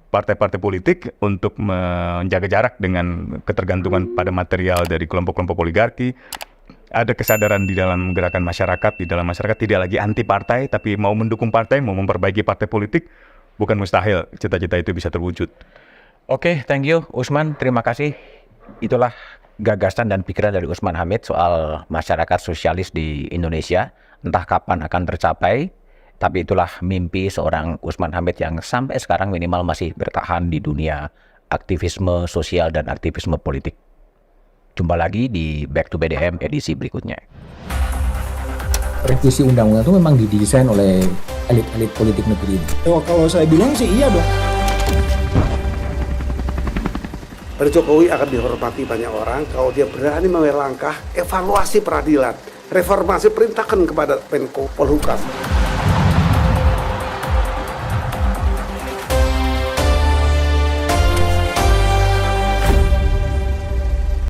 partai-partai politik untuk menjaga jarak dengan ketergantungan pada material dari kelompok-kelompok oligarki, ada kesadaran di dalam gerakan masyarakat, di dalam masyarakat tidak lagi anti partai, tapi mau mendukung partai, mau memperbaiki partai politik, bukan mustahil cita-cita itu bisa terwujud. Oke, thank you Usman, terima kasih. Itulah gagasan dan pikiran dari Usman Hamid soal masyarakat sosialis di Indonesia. Entah kapan akan tercapai, tapi itulah mimpi seorang Usman Hamid yang sampai sekarang minimal masih bertahan di dunia aktivisme sosial dan aktivisme politik. Jumpa lagi di Back to BDM edisi berikutnya. Revisi undang-undang itu memang didesain oleh elit-elit politik negeri ini. Kalau saya bilang sih iya dong. Pak Jokowi akan dihormati banyak orang kalau dia berani mengambil langkah evaluasi peradilan, reformasi perintahkan kepada Menko Polhukam.